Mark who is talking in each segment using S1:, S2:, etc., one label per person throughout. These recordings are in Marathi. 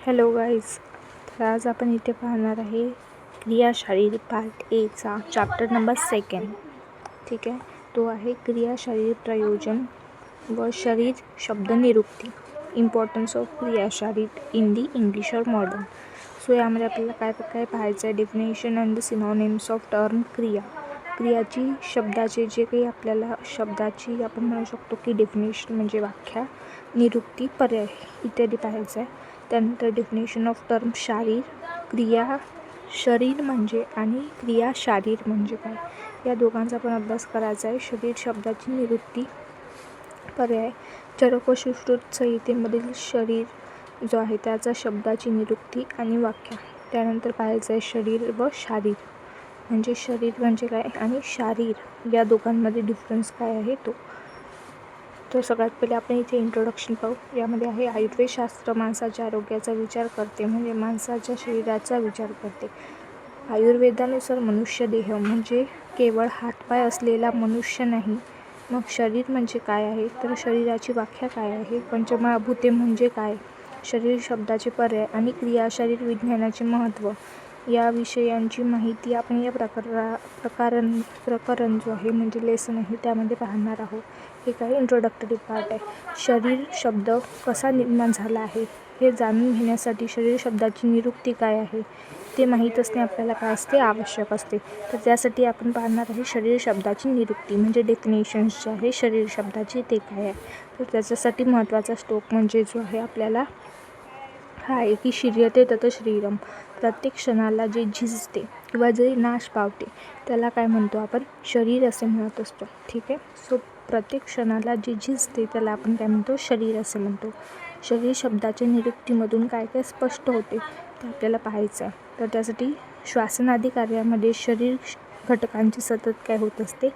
S1: हॅलो गाईज, तर आज आपण इथे पाहणार आहे क्रियाशारीर पार्ट एचा चॅप्टर नंबर 2. ठीक आहे, तो आहे क्रियाशारीर प्रयोजन व शरीर शब्द निरुक्ती, इम्पॉर्टन्स ऑफ क्रियाशारीर इन दी इंग्लिश और मॉडर्न. सो यामध्ये आपल्याला काय पाहायचं आहे, definition and the synonyms of term क्रिया. क्रियाची शब्दाचे जे काही आपल्याला शब्दाची आपण म्हणू शकतो की डेफिनेशन म्हणजे व्याख्या, निरुक्ती, पर्याय इत्यादी पाहायचं आहे. त्यानंतर डेफिनेशन ऑफ टर्म शारीर, क्रिया शरीर म्हणजे आणि क्रिया शारीर म्हणजे काय, या दोघांचा पण अभ्यास करायचा आहे. शरीर शब्दाची निरुक्ती, पर्याय, चरक व सुश्रुत संहितेमधील शरीर जो आहे त्याचा शब्दाची निरुक्ती आणि व्याख्या. त्यानंतर पाहायचं आहे शरीर व शारीर म्हणजे शरीर म्हणजे काय आणि शारीर या दोघांमध्ये डिफरन्स काय आहे तो. तर सगळ्यात पहिले आपण इथे इंट्रोडक्शन पाहू. यामध्ये आहे आयुर्वेदशास्त्र माणसाच्या आरोग्याचा विचार करते म्हणजे माणसाच्या शरीराचा विचार करते. आयुर्वेदानुसार मनुष्य देह म्हणजे केवळ हातपाय असलेला मनुष्य नाही. मग शरीर म्हणजे काय आहे, तर शरीराची व्याख्या काय आहे, पंचमहाभूते म्हणजे काय, शरीर शब्दाचे पर्याय आणि क्रियाशारीर विज्ञानाचे महत्त्व या विषयांची माहिती आपण या प्रकरण जो आहे म्हणजे लेसन आहे त्यामध्ये पाहणार आहोत. हे काही इंट्रोडक्टरी पार्ट आहे. शरीर शब्द कसा निर्माण झाला आहे हे जाणून घेण्यासाठी शरीर शब्दाची निरुक्ती काय आहे ते माहीत असणे आपल्याला काय असते, आवश्यक असते. तर त्यासाठी आपण पाहणार आहे शरीर शब्दाची निरुक्ती म्हणजे डेफिनेशन्स जे आहे शरीर शब्दाची ते काय आहे. तर त्याच्यासाठी महत्त्वाचा श्लोक म्हणजे जो आहे आपल्याला हा आहे की शिर्यते तत शरीरम, प्रत्येक क्षणाला जे झिजते किंवा जे नाश पावते त्याला काय म्हणतो आपण, शरीर असे म्हणत असतो. ठीक आहे, सो प्रत्येक क्षणाला जे झिजते त्याला आपण काय म्हणतो, शरीर असे म्हणतो. शरीर शब्दाच्या निरुक्तीमधून काय काय स्पष्ट होते ते आपल्याला पाहायचं आहे. तर त्यासाठी श्वासनादी कार्यामध्ये शरीर घटकांची सतत काय होत असते,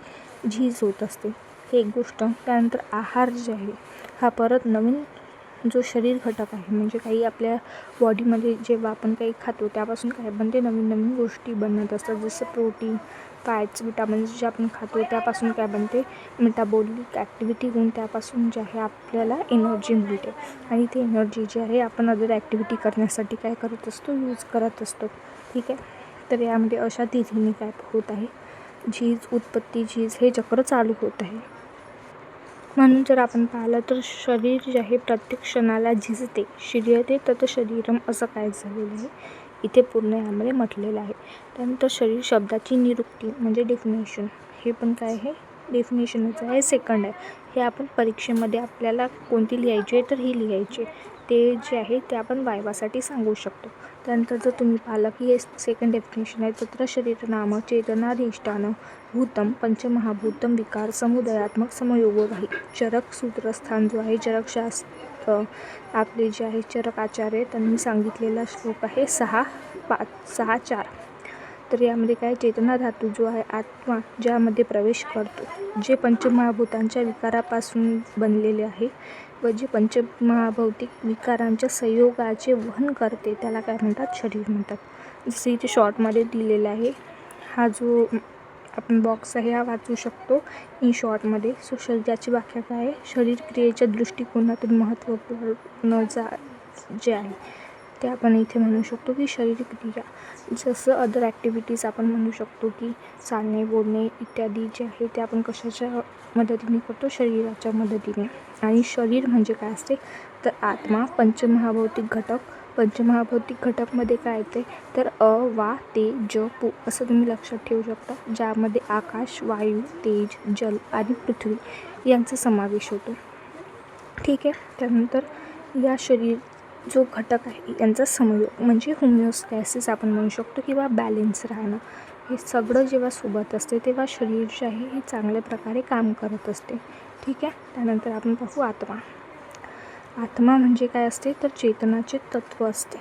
S1: झीज होत असते, हे एक गोष्ट. त्यानंतर आहार जे आहे हा परत नवीन जो शरीर घटक आहे म्हणजे काही आपल्या बॉडीमध्ये जेव्हा आपण काही खातो त्यापासून काय बनते, नवीन नवीन गोष्टी बनत असतात. जसं प्रोटीन, फॅट्स, विटामिन्स जे आपण खातो त्यापासून काय बनते, मेटाबॉलिक ॲक्टिव्हिटी होऊन त्यापासून जे आहे आपल्याला एनर्जी मिळते आणि ती एनर्जी जी आहे आपण अदर ॲक्टिव्हिटी करण्यासाठी काय करत असतो, यूज करत असतो. ठीक आहे, तर यामध्ये अशा तिथीने काय होत आहे, झीज, उत्पत्ती, झीज हे चक्र चालू होत आहे. म्हणून जर आपण पाहिलं तर शरीर जे आहे प्रत्येक क्षणाला झिजते, शिर्यते तत शरीरम असं काय झालेलं आहे इथे पूर्ण यामध्ये म्हटलेलं आहे. त्यानंतर शरीर शब्दाची निरुक्ती म्हणजे डेफिनेशन, हे पण काय आहे, डेफिनेशनच आहे, सेकंड आहे. हे आपण परीक्षेमध्ये आपल्याला कोणती लिहायची आहे तर ही लिहायची, ते जे आहे ते आपण वायवासाठी सांगू शकतो. त्यानंतर जर तुम्ही पाहिलं की हे सेकंड डेफिनेशन आहे, तत्र शरीर नाम चेतनाधिष्ठान भूतम पंचमहाभूतम विकार समुदयात्मक समयोगवाही. चरक सूत्रस्थान जो आहे चरकशास्त्र आपले जे आहे चरक आचार्य त्यांनी सांगितलेला श्लोक आहे 6.4. तर यामध्ये काय, चेतना धातू जो आहे आत्मा ज्यामध्ये प्रवेश करतो, जे पंचमहाभूतांच्या विकारापासून बनलेले आहे व जे पंचमहाभौतिक विकारांच्या संयोगाचे वहन करते त्याला काय म्हणतात, शरीर म्हणतात. जसे इथे शॉर्टमध्ये दिलेला आहे, हा जो आपण बॉक्स आहे हा वाचू शकतो इन शॉर्टमध्ये. सो शरीराची व्याख्या काय आहे, शरीर क्रियेच्या दृष्टिकोनातून महत्त्वपूर्ण जे आहे ते आपण इथे म्हणू शकतो की शरीर क्रिया, जसं अदर ॲक्टिव्हिटीज आपण म्हणू शकतो की चालणे, बोलणे इत्यादी जे आहे ते आपण कशाच्या मदतीने करतो, शरीराच्या मदतीने. आणि शरीर म्हणजे काय असते तर आत्मा, पंचमहाभौतिक घटक. पंचमहाभौतिक घटकमध्ये काय येते तर अ, वा, ते, ज, पू असं तुम्ही लक्षात ठेवू शकता, ज्यामध्ये आकाश, वायू, तेज, जल आणि पृथ्वी यांचा समावेश होतो. ठीक आहे, त्यानंतर या शरीर जो घटक आहे यांचा समयोग म्हणजे होमिओस्टॅसिस आपण म्हणू शकतो किंवा बॅलेन्स राहणं, हे सगळं जेव्हा सोबत असते तेव्हा शरीर जे आहे हे चांगल्या प्रकारे काम करत असते. ठीक आहे, त्यानंतर आपण पाहू आत्मा. आत्मा म्हणजे काय असते तर चेतनाचे तत्त्व असते.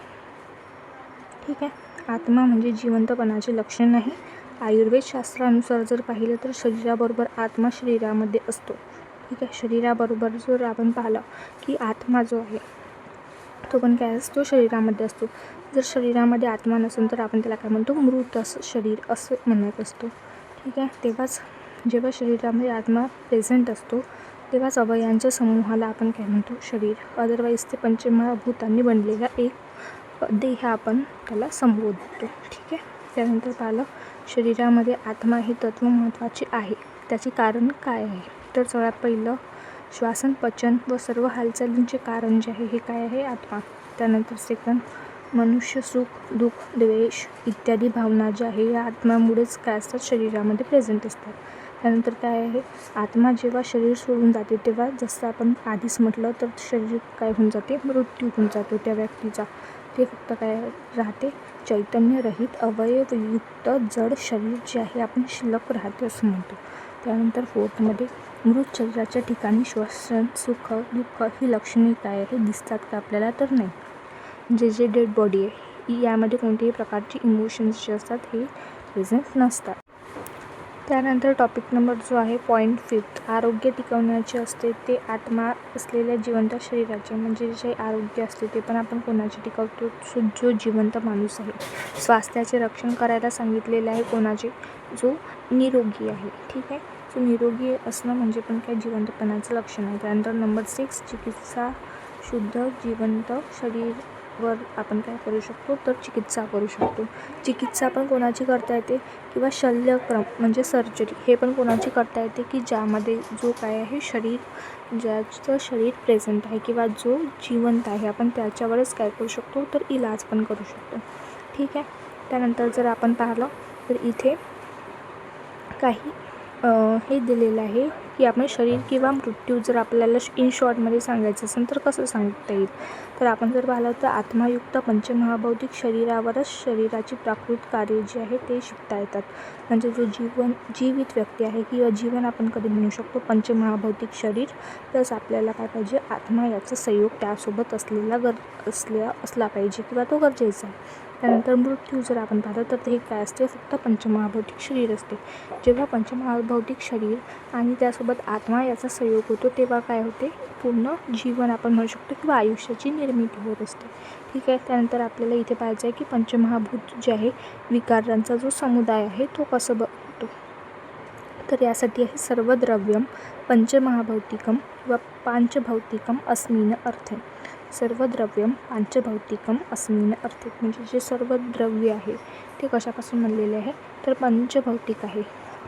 S1: ठीक आहे, आत्मा म्हणजे जिवंतपणाचे लक्षण नाही. आयुर्वेदशास्त्रानुसार जर पाहिलं तर शरीराबरोबर आत्मा शरीरामध्ये असतो. ठीक आहे, शरीराबरोबर जर आपण पाहिलं की आत्मा जो आहे तो पण काय असतो, शरीरामध्ये असतो. जर शरीरामध्ये आत्मा नसेल तर आपण त्याला काय म्हणतो, मृत असं शरीर असं म्हणत असतो. ठीक आहे, तेव्हाच जेव्हा शरीरामध्ये आत्मा प्रेझेंट असतो तेव्हाच अवयवांच्या समूहाला आपण काय म्हणतो, शरीर. अदरवाईज ते पंचमहाभूतांनी बनलेला एक देह आपण त्याला संबोधतो. ठीक आहे. त्यानंतर पाहिलं शरीरामध्ये आत्मा हे तत्व महत्त्वाचे आहे. त्याचे कारण काय आहे? तर सगळ्यात पहिलं श्वासन पचन व सर्व हालचालींचे कारण जे आहे हे काय आहे? आत्मा. त्यानंतर सेकंड मनुष्य सुख दुःख द्वेष इत्यादी भावना ज्या आहे या आत्म्यामुळेच काय असतात? शरीरामध्ये प्रेझेंट असतात. त्यानंतर काय आहे? आत्मा जेव्हा शरीर सोडून जाते तेव्हा जसं आपण आधीच म्हटलं तर शरीर काय होऊन जाते? मृत्यू होऊन जातो त्या व्यक्तीचा. ते फक्त काय राहते? चैतन्यरहित अवयवयुक्त जड शरीर जे आहे आपण शिल्लक राहते असं म्हणतो. त्यानंतर फोर्थमध्ये मृत शरीराच्या ठिकाणी श्वसन सुख दुःख ही लक्षणे काय आहे दिसतात का आपल्याला? तर नाही. जे डेड बॉडी आहे यामध्ये कोणत्याही प्रकारची इमोशन्स जे असतात हे प्रेझेंट नसतात. त्यानंतर टॉपिक नंबर जो आहे पॉईंट 5 आरोग्य टिकवण्याचे असते ते आत्मा असलेल्या जिवंत शरीराचे. म्हणजे जे आरोग्य असते ते पण आपण कोणाचे टिकवतो? जो जिवंत माणूस आहे. स्वास्थ्याचे रक्षण करायला सांगितलेले आहे कोणाचे? जो निरोगी आहे. ठीक आहे. जो निरोगी असणं म्हणजे पण काय जिवंतपणाचं लक्षण आहे. त्यानंतर नंबर 6 चिकित्सा शुद्ध जिवंत शरीरवर आपण काय करू शकतो? तर चिकित्सा करू शकतो. चिकित्सा पण कोणाची करता येते? किंवा शल्यक्रम म्हणजे सर्जरी हे पण कोणाची करता येते? की ज्यामध्ये जो काय आहे शरीर ज्याचं शरीर प्रेझेंट आहे किंवा जो जिवंत आहे आपण त्याच्यावरच काय करू शकतो? तर इलाज पण करू शकतो. ठीक आहे. त्यानंतर जर आपण पाहिलं तर इथे काही हे दिलेलं आहे की आपण शरीर किंवा मृत्यू जर आपल्याला इन शॉर्टमध्ये सांगायचं असेल तर कसं सांगता येईल? तर आपण जर पाहिलं तर आत्मायुक्त पंचमहाभौतिक शरीरावरच शरीराची प्राकृत कार्य जी आहे ते शिकता येतात. म्हणजे जो जीवित व्यक्ती आहे किंवा जीवन आपण कधी म्हणू शकतो पंचमहाभौतिक शरीर प्लस आपल्याला काय पाहिजे? आत्मा याचा संयोग त्यासोबत असला पाहिजे किंवा तो गरजेचा आहे. त्यानंतर मृत्यू जर आपण पाहिलं तर हे काय असते? फक्त पंचमहाभौतिक शरीर असते. जेव्हा पंचमहाभौतिक शरीर आणि त्यासोबत आत्मा याचा संयोग होतो तेव्हा काय होते? पूर्ण जीवन आपण म्हणू शकतो किंवा आयुष्याची निर्मिती होत असते. ठीक आहे. त्यानंतर आपल्याला इथे पाहायचं आहे की पंचमहाभूत जे आहे विकारांचा जो समुदाय आहे तो कसं बनतो? तर यासाठी आहे सर्व द्रव्यम पंचमहाभौतिकम किंवा पांचभौतिकम अस्मिन अर्थे. सर्व द्रव्यम पांचभौतिकम अस्मिन अर्थे म्हणजे जे सर्व द्रव्य आहे ते कशापासून बनलेले आहे? तर पंचभौतिक आहे.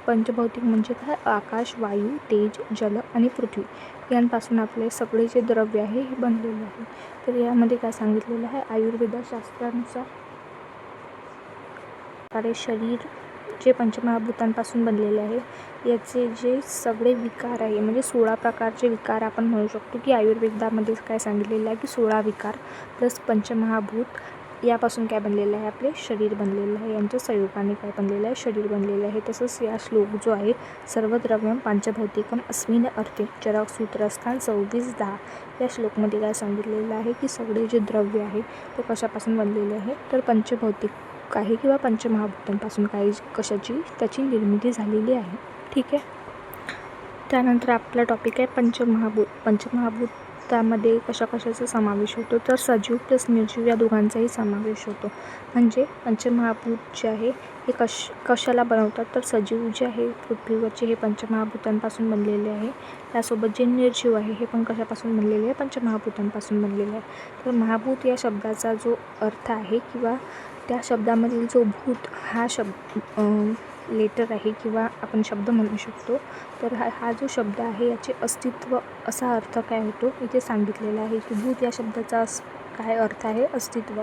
S1: पंचभौतिक म्हणजे काय? आकाश वायू तेज जल आणि पृथ्वी यांपासून आपले सगळे जे द्रव्य आहे हे बनलेले आहे. तर यामध्ये काय सांगितलेलं आहे? आयुर्वेदशास्त्रानुसार शरीर जे पंचमहाभूतांपासून बनलेले आहे याचे जे सगळे विकार आहे म्हणजे 16 प्रकारचे विकार आपण म्हणू शकतो की आयुर्वेदामध्ये काय सांगितलेलं आहे की 16 विकार प्लस पंचमहाभूत यापासून काय बनलेलं आहे? आपले शरीर बनलेलं आहे. यांच्या संयोगाने काय बनलेलं आहे? शरीर बनलेलं आहे. तसंच या श्लोक जो आहे सर्व द्रव्यम पांचभौतिकम अस्मिन अर्थे चरक सूत्रस्थान 26:10 या श्लोकमध्ये काय सांगितलेलं आहे की सगळे जे द्रव्य आहे ते कशापासून बनलेले आहे? तर पंचभौतिक आहे किंवा पंचमहाभूतांपासून काही कशाची त्याची निर्मिती झालेली आहे. ठीक आहे. त्यानंतर आपला टॉपिक आहे पंचमहाभूतामध्ये कशाचा समावेश होतो? तर सजीव प्लस निर्जीव या दोघांचाही समावेश होतो. म्हणजे पंचमहाभूत जे आहे हे कशाला बनवतात? तर सजीव जे आहे पृथ्वीवरचे हे पंचमहाभूतांपासून बनलेले आहे. त्यासोबत जे निर्जीव आहे हे पण कशापासून बनलेले आहे? पंचमहाभूतांपासून बनलेले आहे. तर महाभूत या शब्दाचा जो अर्थ आहे किंवा त्या शब्दामधील जो भूत हा शब्द लेटर आहे किंवा आपण शब्द म्हणू शकतो. तर हा जो शब्द आहे याचे अस्तित्व असा अर्थ काय होतो इथे सांगितलेला आहे की भूत या शब्दाचा काय अर्थ आहे? अस्तित्व.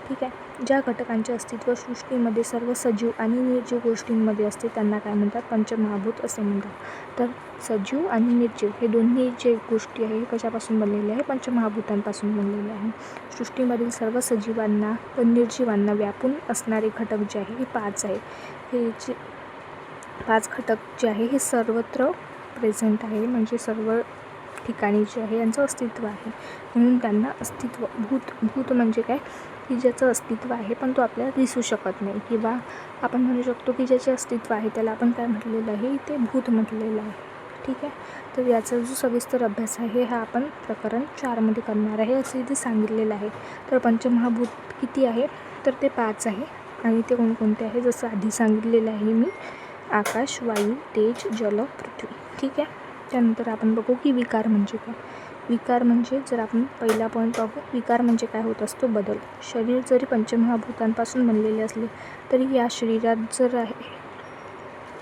S1: ठीक आहे. ज्या घटकांचे अस्तित्व सृष्टीमध्ये सर्व सजीव आणि निर्जीव गोष्टींमध्ये असते त्यांना काय म्हणतात? पंचमहाभूत असे म्हणतात. तर सजीव आणि निर्जीव हे दोन्ही जे गोष्टी आहे कशापासून बनलेले आहे? पंचमहाभूतांपासून बनलेले आहे. सृष्टीमधील सर्व सजीवांना व निर्जीवांना व्यापून असणारे घटक जे आहे हे 5 आहे. हे जे 5 घटक जे आहे हे सर्वत्र प्रेझेंट आहे म्हणजे सर्व ठिकाणी जे आहे यांचं अस्तित्व आहे. म्हणून त्यांना अस्तित्व भूत म्हणजे काय? की ज्याचं अस्तित्व आहे पण तो आपल्याला दिसू शकत नाही किंवा आपण म्हणू शकतो की ज्याचे अस्तित्व आहे त्याला आपण काय म्हटलेलं आहे? ते भूत म्हटलेलं आहे. ठीक आहे. तर याचा जो सविस्तर अभ्यास आहे हा आपण प्रकरण 4मध्ये करणार आहे असं इथे सांगितलेलं आहे. तर पंचमहाभूत किती आहे? तर ते 5 आहे. आणि ते कोणकोणते आहे? जसं आधी सांगितलेलं आहे मी आकाश वायू तेज जल पृथ्वी. ठीक आहे. त्यानंतर आपण बघू की विकार म्हणजे काय? विकार म्हणजे जर आपण पहिला पॉईंट पाहू, विकार म्हणजे काय होत असतो, बदल. शरीर जरी पंचमहाभूतांपासून बनलेले असले तरी या शरीरात जर आहे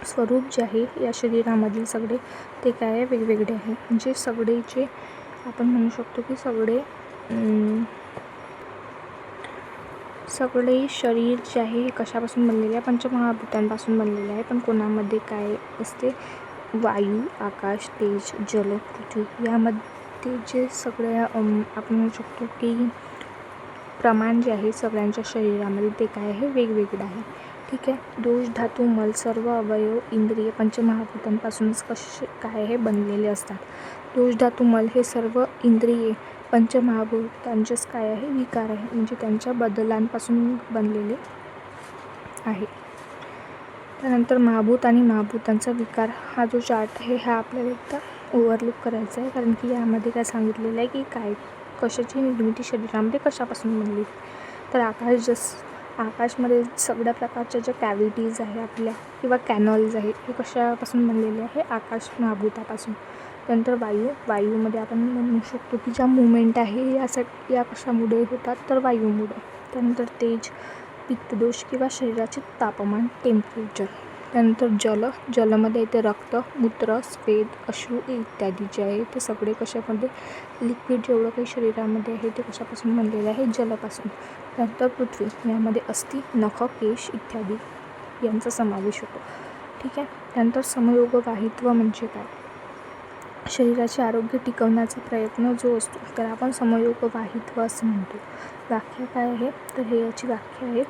S1: स्वरूप जे आहे या शरीरामधील सगळे ते काय आहे, वेगवेगळे आहे. म्हणजे सगळे जे आपण म्हणू शकतो की सगळे शरीर जे आहे हे कशापासून बनलेले आहे, पंचमहाभूतांपासून बनलेले आहे. पण कोणामध्ये काय असते, वायू, आकाश, तेज, जल, पृथ्वी यामध्ये जे सगळ्या आपण म्हणू शकतो की प्रमाण जे आहे सगळ्यांच्या शरीरामध्ये ते काय आहे, वेगवेगळं आहे. ठीक आहे. दोष, धातू, मल सर्व अवयव, इंद्रिय पंचमहाभूतांपासूनच काय आहे, बनलेले असतात. दोष, धातू, मल हे सर्व इंद्रिये पंचमहाभूतांचेच काय आहे, विकार आहे. म्हणजे त्यांच्या बदलांपासून बनलेले आहे. त्यानंतर महाभूत आणि महाभूतांचा विकार हा जो चार्ट आहे हा आपल्याला एकदा ओव्हरलुक करायचा आहे. कारण की यामध्ये काय सांगितलेलं आहे की काय कशाची निर्मिती शरीरामध्ये कशापासून बनली. तर आकाशमध्ये सगळ्या प्रकारच्या ज्या कॅव्हिटीज आहे आपल्या किंवा कॅनल्स आहे हे कशापासून बनलेले आहे, आकाश महाभूतापासून. त्यानंतर वायूमध्ये आपण म्हणू शकतो की ज्या मुवमेंट आहे या कशामुळे होतात, तर वायूमुळे. त्यानंतर तेज, पित्तदोष किंवा शरीराचे तापमान, टेम्परेचर. त्यानंतर जलमध्ये येते रक्त, मूत्र, स्वेद, अश्रू इत्यादी जे आहे ते सगळे कशामध्ये, लिक्विड जेवढं काही शरीरामध्ये आहे ते कशापासून बनलेलं आहे, जलापासून. त्यानंतर पृथ्वी, यामध्ये अस्थि, नख, केश इत्यादी यांचा समावेश होतो. ठीक आहे. त्यानंतर समयोगवाहित्व म्हणजे काय, शरीराचे आरोग्य टिकवण्याचा प्रयत्न जो असतो तर आपण समयोगवाहित्व असं म्हणतो. व्याख्या काय आहे, तर हे याची व्याख्या आहे,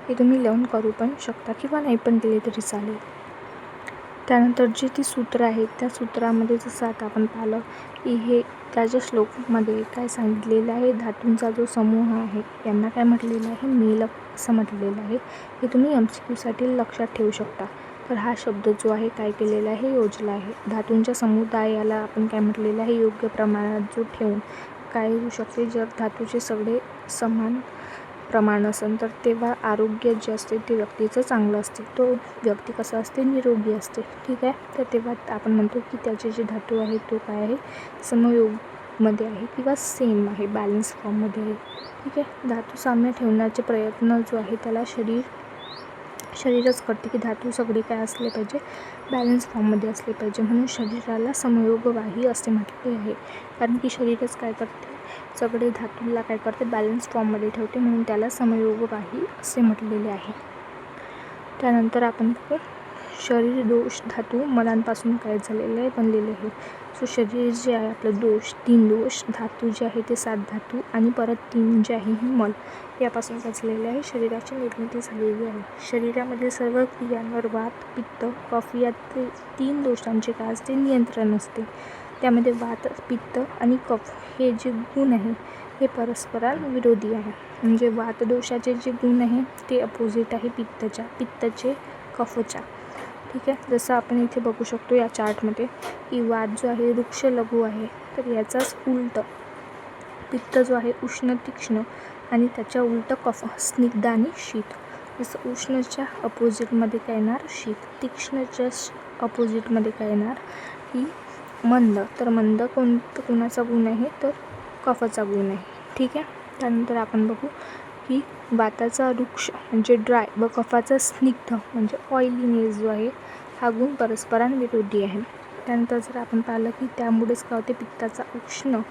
S1: हे तुम्ही लिहून करू पण शकता किंवा नाही पण केले तरी चालेल. त्यानंतर जी ती सूत्र आहेत त्या सूत्रामध्ये जसं आता आपण पाहिलं की हे त्याच्या श्लोकमध्ये काय सांगितलेलं आहे, धातूंचा जो समूह आहे यांना काय म्हटलेलं आहे, मेलक असं म्हटलेलं आहे. हे तुम्ही MCQसाठी लक्षात ठेवू शकता. तर हा शब्द जो आहे काय केलेला आहे, योजला आहे. धातूंच्या समुदायाला आपण काय म्हटलेलं आहे, योग्य प्रमाणात जो ठेवून काय होऊ शकते, जर धातूचे सगळे समान प्रमाण असेल तर तेव्हा आरोग्य जे असते ते व्यक्तीचं चांगलं असते, तो व्यक्ती कसा असते, निरोगी असते. ठीक आहे. तर तेव्हा आपण म्हणतो की त्याचे जे धातू आहे तो काय आहे, समयोगमध्ये आहे किंवा सेम आहे, बॅलन्स फॉर्ममध्ये आहे. ठीक आहे. धातू साम्य ठेवण्याचे प्रयत्न जो आहे त्याला शरीरच करते की धातू सगळे काय असले पाहिजे, बॅलन्स फॉर्ममध्ये असले पाहिजे. म्हणून शरीराला समयोगवाही असे म्हटले आहे. कारण की शरीरच काय करते, सगळे धातूला काय करते, बॅलन्स फॉर्ममध्ये ठेवते, म्हणून त्याला समयोगवाही असे म्हटलेले आहे. त्यानंतर आपण बघू शरीर, दोष, धातू, मलांपासून काय झालेलं आहे, बनलेले आहे. सो शरीर जे आहे आपलं दोष, 3 दोष, धातू जे आहे ते 7 धातू आणि परत 3 जे आहे ही मल यापासून रचलेले आहे. शरीराची निर्मिती झालेली आहे. शरीरामधील सर्व क्रियांवर वात, पित्त, कफ या 3 दोषांचे काय असते, नियंत्रण असते. त्यामध्ये वात, पित्त आणि कफ हे जे गुण आहे हे परस्पराविरोधी आहे. म्हणजे वात दोषाचे जे गुण आहे ते अपोजिट आहे पित्तचे कफच्या. ठीक आहे. जसं आपण इथे बघू शकतो या चार्टमध्ये की वात जो आहे वृक्ष लघु आहे, तर याचाच उलट पित्त जो आहे उष्ण तीक्ष्ण आणि त्याच्या उलट कफ स्निग्ध आणि शीत. जसं उष्णच्या अपोजिटमध्ये काय येणार, शीत. तीक्ष्णच्या अपोजिटमध्ये काय येणार, ही मंद. तर मंद कोणाचा गुण आहे, तर कफाचा गुण आहे. ठीक आहे. त्यानंतर आपण बघू की वाताचा वृक्ष म्हणजे ड्राय व कफाचा स्निग्ध म्हणजे ऑइलीनेस जो आहे हा गुण परस्परांविरोधी आहे. त्यानंतर जर आपण पाहिलं की त्यामुळेच काय होते, पित्ताचा उष्ण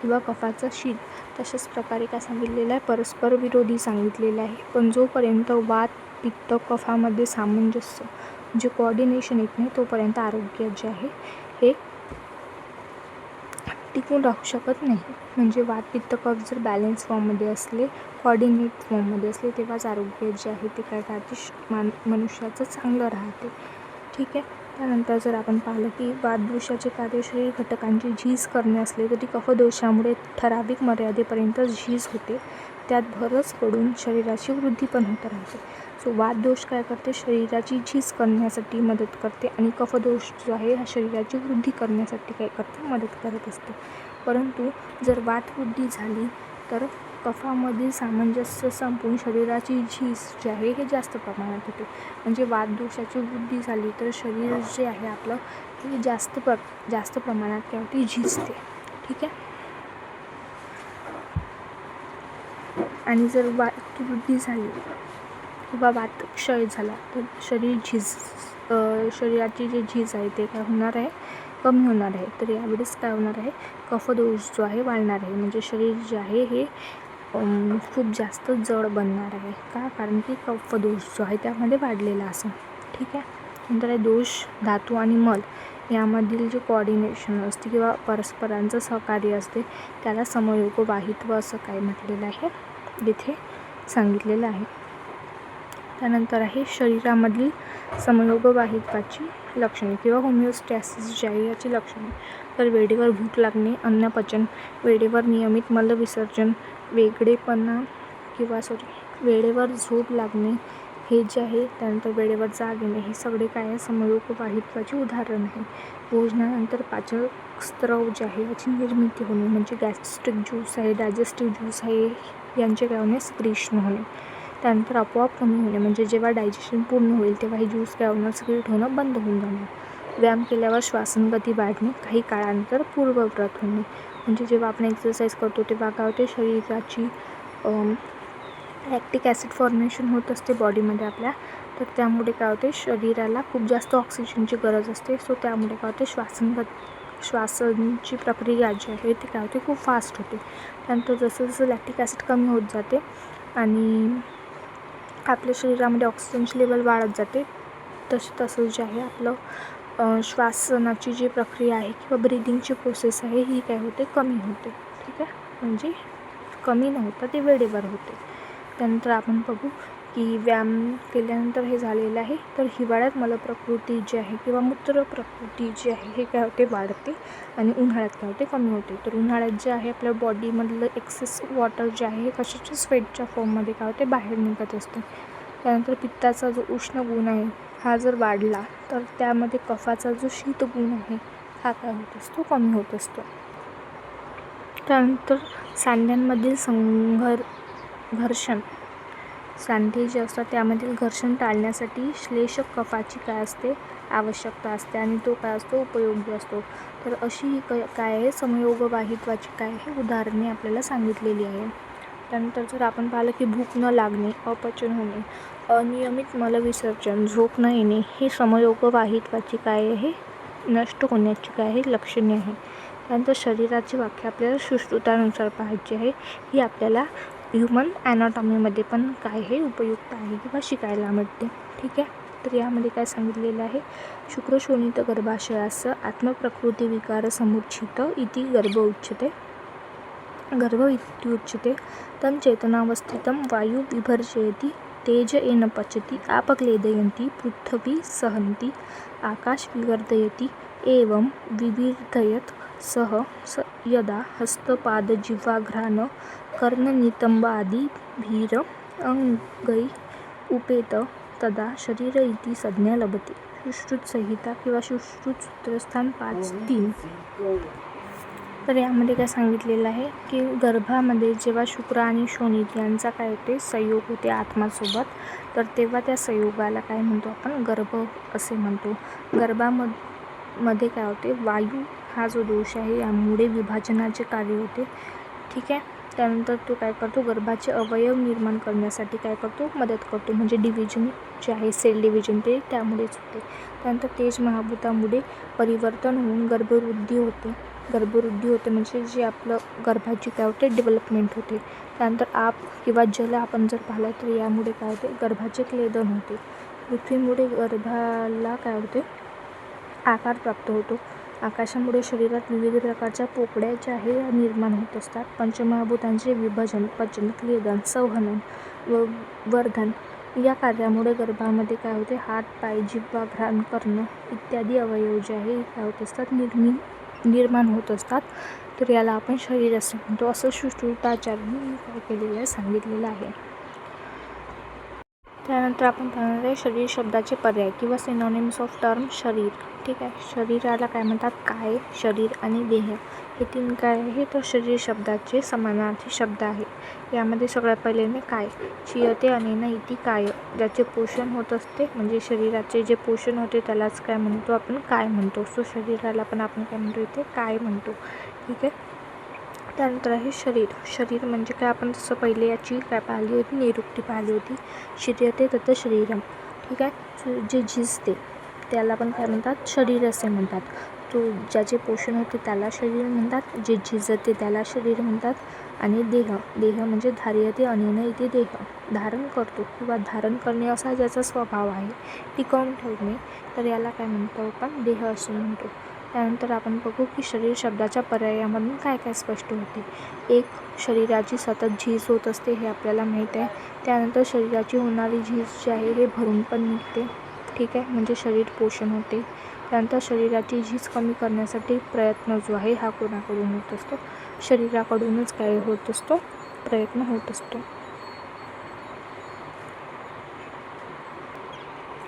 S1: किंवा कफाचा शीत. तशाच प्रकारे काय सांगितलेलं आहे, परस्पर विरोधी सांगितलेलं आहे. पण जोपर्यंत वात, पित्त, कफामध्ये सामंजस्य म्हणजे कोऑर्डिनेशन येत नाही तोपर्यंत आरोग्य जे आहे हे टिकून राहू शकत नाही. म्हणजे वात, पित्त, कफ जर बॅलन्स फॉर्ममध्ये असले, कोऑर्डिनेट फॉर्ममध्ये असले, तेव्हाच आरोग्य जे आहे ते काय राहते, मनुष्याचं चांगलं राहते. ठीक आहे. त्यानंतर जर आपण पाहिलं की वातदोषाचे कार्य शरीर घटकांची झीज करणे असले तरी कफदोषामुळे ठराविक मर्यादेपर्यंत झीज होते, त्यात भरच पडून शरीराची वृद्धी पण होत राहते. सो वातदोष काय करते, शरीराची झीज करण्यासाठी मदत करते आणि कफदोष जो आहे हा शरीराची वृद्धी करण्यासाठी काय करते, मदत करत असते. परंतु जर वातवृद्धी झाली तर कफामधील सामंजस्य संपून शरीराची झीज जे आहे हे जास्त प्रमाणात होते. म्हणजे वातदोषाची वृद्धी झाली तर शरीर जे आहे आपलं हे जास्त प्रमाणात काय होते, झीजते. ठीक आहे. आणि जर वातवृद्धी झाली किंवा वातक्षय झाला तर शरीराची जी झीज आहे ते काय होणार आहे, कमी होणार आहे. तर यावेळेस काय होणार आहे, कफदोष जो आहे वाढणार आहे. म्हणजे शरीर जे आहे हे खूप जास्त जड बनणार आहे. का? कारण की कफदोष जो आहे त्यामध्ये वाढलेला असं. ठीक आहे. नंतर दोष, धातू आणि मल यामधील जे कोऑर्डिनेशन असते किंवा परस्परांचं सहकार्य असते त्याला समयोगवाहित्व असं काय म्हटलेलं आहे, इथे सांगितलेलं आहे. त्यानंतर आहे शरीरामधील समयोगवाहित्वाची लक्षणे किंवा होमिओस्टॅसिस जी आहे याची लक्षणे. तर वेळेवर भूक लागणे, अन्नपचन, वेळेवर नियमित मलविसर्जन, वेळेवर झोप लागणे हे जे आहे, त्यानंतर वेळेवर जाग येणे, हे सगळे काय आहे, समयोगवाहित्वाची उदाहरण आहे. भोजनानंतर पाचकस्त्राव जे आहे याची निर्मिती होणे, म्हणजे गॅस्ट्रिक ज्यूस आहे, डायजेस्टिव्ह ज्यूस आहे यांचे काय होणे, सिक्रेशन होणे. त्यानंतर आपोआप कमी होणे, म्हणजे जेव्हा डायजेशन पूर्ण होईल तेव्हा हे ज्यूस काय होणार, सिक्रेट होणं बंद होऊन जाणार. व्यायाम केल्यावर श्वासनगती वाढणे, काही काळानंतर पूर्वव्रत होणे, म्हणजे जेव्हा आपण एक्सरसाइज करतो तेव्हा काय होते, शरीराची लॅक्टिक ॲसिड फॉर्मेशन होत असते बॉडीमध्ये आपल्या. तर त्यामुळे काय होते, शरीराला खूप जास्त ऑक्सिजनची गरज असते. सो त्यामुळे काय होते, श्वासांची प्रक्रिया जी आहे ती काय होते, खूप फास्ट होते. त्यानंतर जसं जसं लॅक्टिक ॲसिड कमी होत जाते आणि आपल्या शरीरामध्ये ऑक्सिजनची लेवल वाढत जाते, तसं जे आहे आपलं श्वासनाची जी प्रक्रिया आहे किंवा ब्रिदिंगची प्रोसेस आहे ही काय होते, कमी होते. ठीक आहे. म्हणजे कमी न होता ते वेळेवर होते. त्यानंतर आपण बघू की व्यायाम केल्यानंतर हे झालेलं आहे. तर हिवाळ्यात मलप्रकृती जी आहे किंवा मूत्र प्रकृती जी आहे हे काय होते, वाढते आणि उन्हाळ्यात काय होते, कमी होते. तर उन्हाळ्यात जे आहे आपल्या बॉडीमधलं एक्सेस वॉटर जे आहे हे कशाच्या, स्वेटच्या फॉर्ममध्ये काय होते, बाहेर निघत असते. त्यानंतर पित्ताचा जो उष्ण गुण आहे हा जर वाढला तर त्यामध्ये कफाचा जो शीत गुण आहे हा काय होत असतो, कमी होत असतो. त्यानंतर सांध्यांमधील घर्षण, सांधे जे असतात त्यामधील घर्षण टाळण्यासाठी श्लेषक कफाची काय असते, आवश्यकता असते आणि तो काय असतो, उपयोगी असतो. तर अशी ही काय आहे, समयोगवाहित्वाची काय आहे उदाहरणे आपल्याला सांगितलेली आहे. त्यानंतर जर आपण पाहिलं की भूक न लागणे, अपचन होणे, अनियमित मलविसर्जन, झोप न येणे हे समयोगवाहित्वाची काय आहे, नष्ट होण्याची काय आहे, लक्षणे आहे. त्यानंतर शरीराची व्याख्या आपल्याला सुश्रुतानुसार पाहायची आहे. ही आपल्याला ह्युमन ॲनाटॉमीमध्ये पण काय हे उपयुक्त आहे किंवा शिकायला मिळते. ठीक आहे. तर यामध्ये काय सांगितलेलं आहे, शुक्रशोणित गर्भाशयासह आत्मप्रकृती विकार समुच्छित इति गर्भ इति उच्यते. तं चेतनावस्थितं वायु विभर्जयति, तेज येन पचति, आपक्लेदयन्ति, पृथ्वी सहन्ति, आकाश विवर्धयति, एवं विवर्धयत् सह यदा हस्तपादजिह्वाघ्राण कर्णनितंबादिभिर अंगै उपेत तदा शरीर इति संज्ञा लभते. सुश्रुतसंहिता किंवा सुश्रुतसूत्रस्थान 5.3. तर यामध्ये काय सांगितलेलं आहे की गर्भामध्ये जेव्हा शुक्र आणि शोणित यांचा काय होते, संयोग होते आत्मासोबत, तर तेव्हा त्या संयोगाला काय म्हणतो आपण, गर्भ असे म्हणतो. गर्भामध्ये काय होते, वायू हा जो दोष आहे यामुळे विभाजनाचे कार्य होते. ठीक आहे. त्यानंतर तो काय करतो, गर्भाचे अवयव निर्माण करण्यासाठी काय करतो, मदत करतो. म्हणजे डिव्हिजन जे आहे, सेल डिव्हिजन, ते त्यामुळेच होते. त्यानंतर तेज महाभूतामुळे परिवर्तन होऊन गर्भवृद्धी होते म्हणजे जे आपलं गर्भाची काय होते, डेव्हलपमेंट होते. त्यानंतर आप किंवा जल आपण जर पाहिलं तर यामुळे काय होते, गर्भाचे क्लेदन होते. पृथ्वीमुळे गर्भाला काय होते, आकार प्राप्त होतो. आकाशामुळे शरीरात विविध प्रकारच्या पोकळ्या ज्या आहे निर्माण होत असतात. पंचमहाभूतांचे विभजन, पचन, क्लेदन, संवहन व वर्धन या कार्यामुळे गर्भामध्ये काय होते, हात, पाय, जिव्हा, घ्राण, कर्ण इत्यादी अवयव जे आहे काय होत असतात, निर्माण होत असतात. तर याला आपण शरीर असे म्हणतो. असं सुश्रुताचार्यांनी काय केलेलं आहे, सांगितलेलं आहे. त्यानंतर आपण पाहणार आहे शरीर शब्दाचे पर्याय किंवा सिनॉनिम्स ऑफ टर्म शरीर. ठीक आहे. शरीराला काय म्हणतात, काय, शरीर आणि देह हे 3 काय आहे, तर शरीर शब्दाचे समानार्थी शब्द आहे. यामध्ये सगळ्यात पहिल्याने काय, चियते अनेन इति काय, ज्याचे पोषण होत असते, म्हणजे शरीराचे जे पोषण होते त्यालाच काय म्हणतो, आपण काय म्हणतो. सो शरीराला पण आपण काय म्हणतो, इथे काय म्हणतो. ठीक आहे. त्यानंतर आहे शरीर. शरीर म्हणजे काय, आपण जसं पहिले याची काय पाहिली होती, निरुक्ती पाहिली होती. शरीरते तत् शरीरम. ठीक आहे, जे झिजते त्याला आपण काय म्हणतात, शरीर असे म्हणतात. तो ज्याचे पोषण होते त्याला शरीर म्हणतात, जे झिजते त्याला शरीर म्हणतात. आणि देह. देह म्हणजे धार्यते अनेन इति देह. धारण करतो किंवा धारण करणे असा ज्याचा स्वभाव आहे, टिकवून ठेवणे, तर याला काय म्हणतो आपण, देह असे म्हणतो. त्यानंतर आपण बघू की शरीर शब्दाच्या पर्यायामधून काय काय स्पष्ट होते. एक, शरीराची सतत झीज होत असते, हे आपल्याला माहीत आहे. त्यानंतर शरीराची होणारी झीज जी आहे हे भरून पण निघते. ठीक आहे, म्हणजे शरीर पोषण होते. त्यानंतर शरीराची झीज कमी करण्यासाठी प्रयत्न जो आहे हा कोणाकडून होत असतो, शरीराकडूनच काय होत असतो, प्रयत्न होत असतो.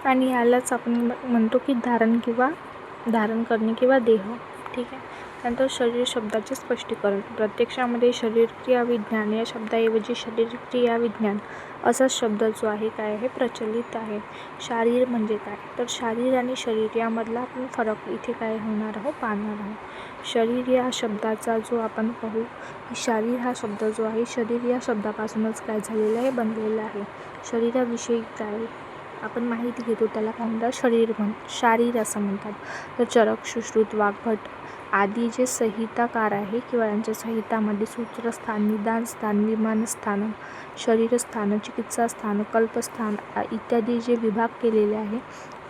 S1: आणि यालाच आपण म्हणतो की धारण करणे किंवा देह. ठीक आहे. त्यानंतर शरीर शब्दाचे स्पष्टीकरण. प्रत्यक्षामध्ये शरीर क्रिया विज्ञान या शब्दाऐवजी शरीर क्रिया विज्ञान असा शब्द जो आहे काय आहे, प्रचलित आहे. शारीर म्हणजे काय, तर शारीर आणि शरीर यामधला आपण फरक इथे काय होणार आहोत, पाहणार आहोत. शरीर या शब्दाचा जो आपण पाहू, शारीर हा शब्द जो आहे, शरीर या शब्दापासूनच काय झालेला आहे, बनलेला आहे. शरीराविषयी काय आपण माहिती घेतो त्याला काय म्हणतात, शारीर असं म्हणतात. तर चरक, सुश्रुत, वाग्भट आदी जे संहिताकार आहे किंवा यांच्या संहितामध्ये सूत्रस्थान, निदानस्थान, विमानस्थान, शरीरस्थान, चिकित्सास्थान, कल्पस्थान इत्यादी जे विभाग केलेले आहे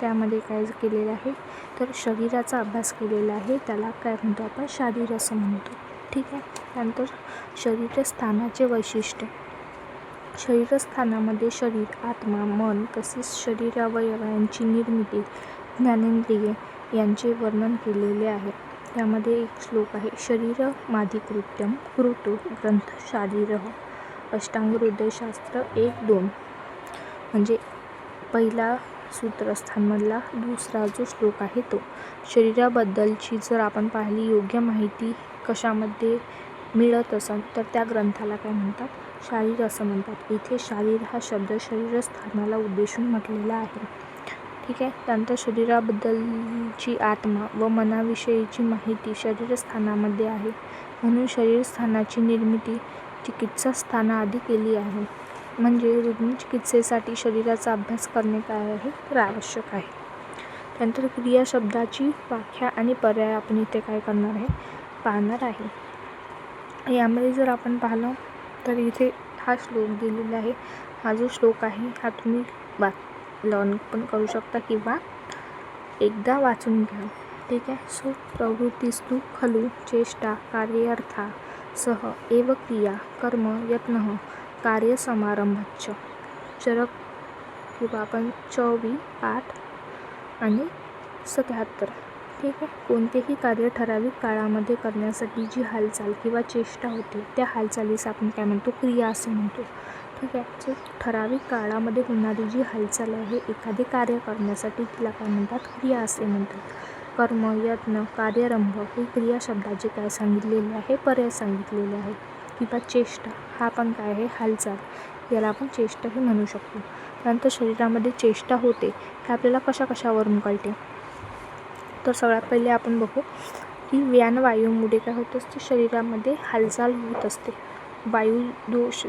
S1: त्यामध्ये काय केलेलं आहे, तर शरीराचा अभ्यास केलेला आहे, त्याला काय म्हणतो आपण, शारीर असं म्हणतो. ठीक आहे. त्यानंतर शरीरस्थानाचे वैशिष्ट्य. शरीरस्थानामध्ये शरीर, आत्मा, मन तसेच शरीर अवयवांची निर्मिती, ज्ञानेंद्रिये यांचे वर्णन केलेले आहे. त्यामध्ये एक श्लोक आहे, शरीरमाधिकृत्यं कुरुतो ग्रंथ शारीरः. अष्टांग हृदयशास्त्र 1-2. म्हणजे पहिला सूत्रस्थानमधला दुसरा जो श्लोक आहे तो. शरीराबद्दलची जर आपण पाहिली योग्य माहिती कशामध्ये मिळत असेल तर त्या ग्रंथाला काय म्हणतात, शारीर असं म्हणतात. इथे शारीर हा शब्द शरीरस्थानाला उद्देशून म्हटलेला आहे. ठीक आहे. त्यानंतर शरीराबद्दलची आत्मा व मनाविषयीची माहिती शरीरस्थानामध्ये आहे, म्हणून शरीरस्थानाची निर्मिती चिकित्सास्थानाआधी केली आहे. म्हणजे रुग्णचिकित्सेसाठी शरीराचा अभ्यास करणे काय आहे, तर आवश्यक आहे. त्यानंतर क्रिया शब्दाची व्याख्या आणि पर्याय आपण इथे काय करणार आहे, पाहणार आहे. यामध्ये जर आपण पाहिलं तर इथे हा श्लोक दिलेला आहे. हा जो श्लोक आहे हा तुम्ही लर्न पण करू शकता किंवा एकदा वाचून घ्या. ठीक आहे. सो प्रवृत्तिस्तु खलु चेष्टा कार्यार्था सह एव क्रिया कर्म यत्न कार्यसमारंभच्च. चरक किंवा आपण 24, 8 आणि 77. ठीक आहे. कोणतेही कार्य ठराविक काळामध्ये करण्यासाठी जी हालचाल किंवा चेष्टा होते त्या हालचालीस आपण काय म्हणतो, क्रिया असे म्हणतो. ठीक आहे. सो ठराविक काळामध्ये होणारी जी हालचाल आहे एखादे कार्य करण्यासाठी तिला काय म्हणतात, क्रिया असे म्हणतात. कर्म, यत्न, कार्यारंभ ही क्रिया शब्दाचे काय सांगितलेले आहे, पर्याय सांगितलेले आहे. किंवा चेष्टा हा पण काय आहे, हालचाल, याला आपण चेष्टा हे म्हणू शकतो. त्यानंतर शरीरामध्ये चेष्टा होते हे आपल्याला कशावरून कळते, तर सगळ्यात पहिले आपण बघू की व्यानवायूमुळे काय होत असते, शरीरामध्ये हालचाल होत असते. वायुदोष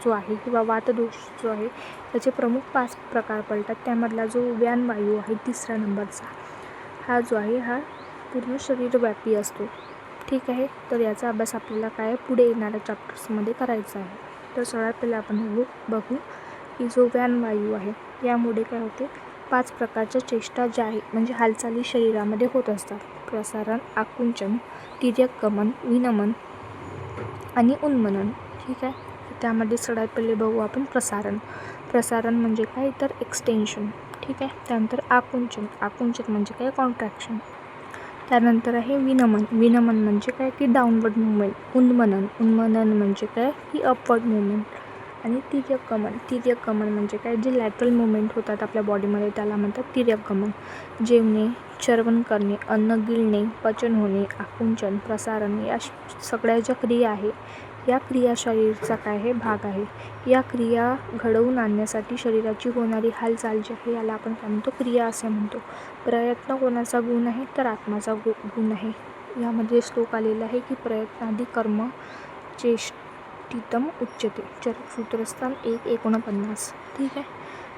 S1: जो आहे किंवा वातदोष जो आहे त्याचे प्रमुख 5 प्रकार पडतात. त्यामधला जो व्यानवायू आहे 3ऱ्या नंबरचा हा जो आहे हा पूर्ण शरीरव्यापी असतो. ठीक आहे. तर याचा अभ्यास आपल्याला काय पुढे येणाऱ्या चॅप्टर्समध्ये करायचा आहे. तर सगळ्यात पहिले आपण बघू की जो व्यानवायू आहे यामुळे काय होते, 5 प्रकारच्या चेष्टा ज्या आहे म्हणजे हालचाली शरीरामध्ये होत असतात. प्रसारण, आकुंचन, तिर्यकगमन, विनमन आणि उन्मनन. ठीक आहे. त्यामध्ये सगळ्यात पहिले बघू आपण प्रसारण. प्रसारण म्हणजे काय, तर एक्सटेन्शन. ठीक आहे. त्यानंतर आकुंचन म्हणजे काय, कॉन्ट्रॅक्शन. त्यानंतर आहे विनमन. विनमन म्हणजे काय की डाऊनवर्ड मुवमेंट. उन्मनन म्हणजे काय की अपवर्ड मुवमेंट. आणि तिर्यकगमन म्हणजे काय, जे लॅटरल मुवमेंट होतात आपल्या बॉडीमध्ये त्याला म्हणतात तिर्यकगमन. जेवणे, चर्वण करणे, अन्न गिळणे, पचन होणे, आकुंचन, प्रसारण या सगळ्या ज्या क्रिया आहे या क्रिया शरीराचा काय आहे, भाग आहे. या क्रिया घडवून आणण्यासाठी शरीराची होणारी हालचाल जी आहे याला आपण काय म्हणतो, क्रिया असे म्हणतो. प्रयत्न कोणाचा गुण आहे, तर आत्माचा गुण आहे. यामध्ये श्लोक आलेला आहे की प्रयत्नादी कर्म चेष्टितम उच्यते. चरक सूत्रस्थान 1:49. ठीक आहे.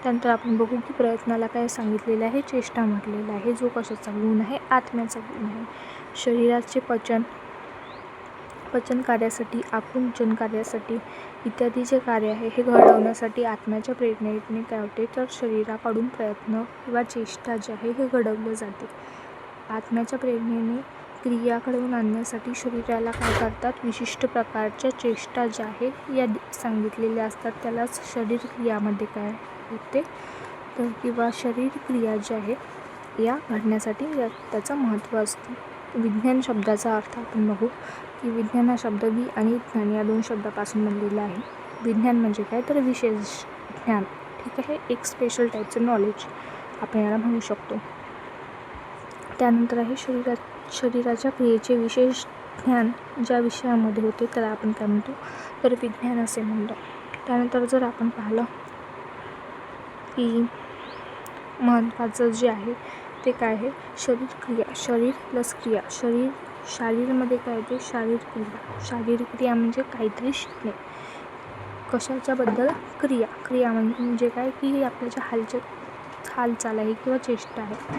S1: त्यानंतर आपण बघू की प्रयत्नाला काय सांगितलेलं आहे, चेष्टा म्हटलेलं आहे, जो कशाचा गुण आहे, आत्म्याचा गुण आहे. शरीराचे पचन कार्यासाठी, आकुंचन कार्यासाठी इत्यादी जे कार्य आहे हे घडवण्यासाठी आत्म्याच्या प्रेरणेने काय होते, तर शरीराकडून प्रयत्न किंवा चेष्टा जे आहे हे घडवलं जाते. आत्म्याच्या प्रेरणेने क्रिया घडवून आणण्यासाठी शरीराला काय करतात, विशिष्ट प्रकारच्या चेष्टा ज्या आहे या सांगितलेल्या असतात. त्यालाच शरीर क्रियामध्ये काय होते तर किंवा शरीर क्रिया ज्या आहे या घडण्यासाठी त्याचं महत्त्व असतं. विज्ञान शब्दाचा अर्थ आपण बघू की विज्ञान हा शब्द वि आणि ज्ञान या 2 शब्दापासून बनलेला आहे. विज्ञान म्हणजे काय तर विशेष ज्ञान. ठीक आहे. एक स्पेशल टाईपचं नॉलेज आपण याला म्हणू शकतो. त्यानंतर आहे शरीराच्या क्रियेचे विशेष ज्ञान ज्या विषयामध्ये होते त्याला आपण काय म्हणतो तर विज्ञान असे म्हणतो. त्यानंतर जर आपण पाहिलं की महत्त्वाचं जे आहे ते काय आहे, शरीर क्रिया. शरीर प्लस क्रिया. शारीरमध्ये काय होते, शारीर क्रिया म्हणजे काहीतरी शिकणे. कशाच्याबद्दल, क्रिया म्हणजे काय की आपल्या ज्या हालचाल आहे किंवा चेष्टा आहे.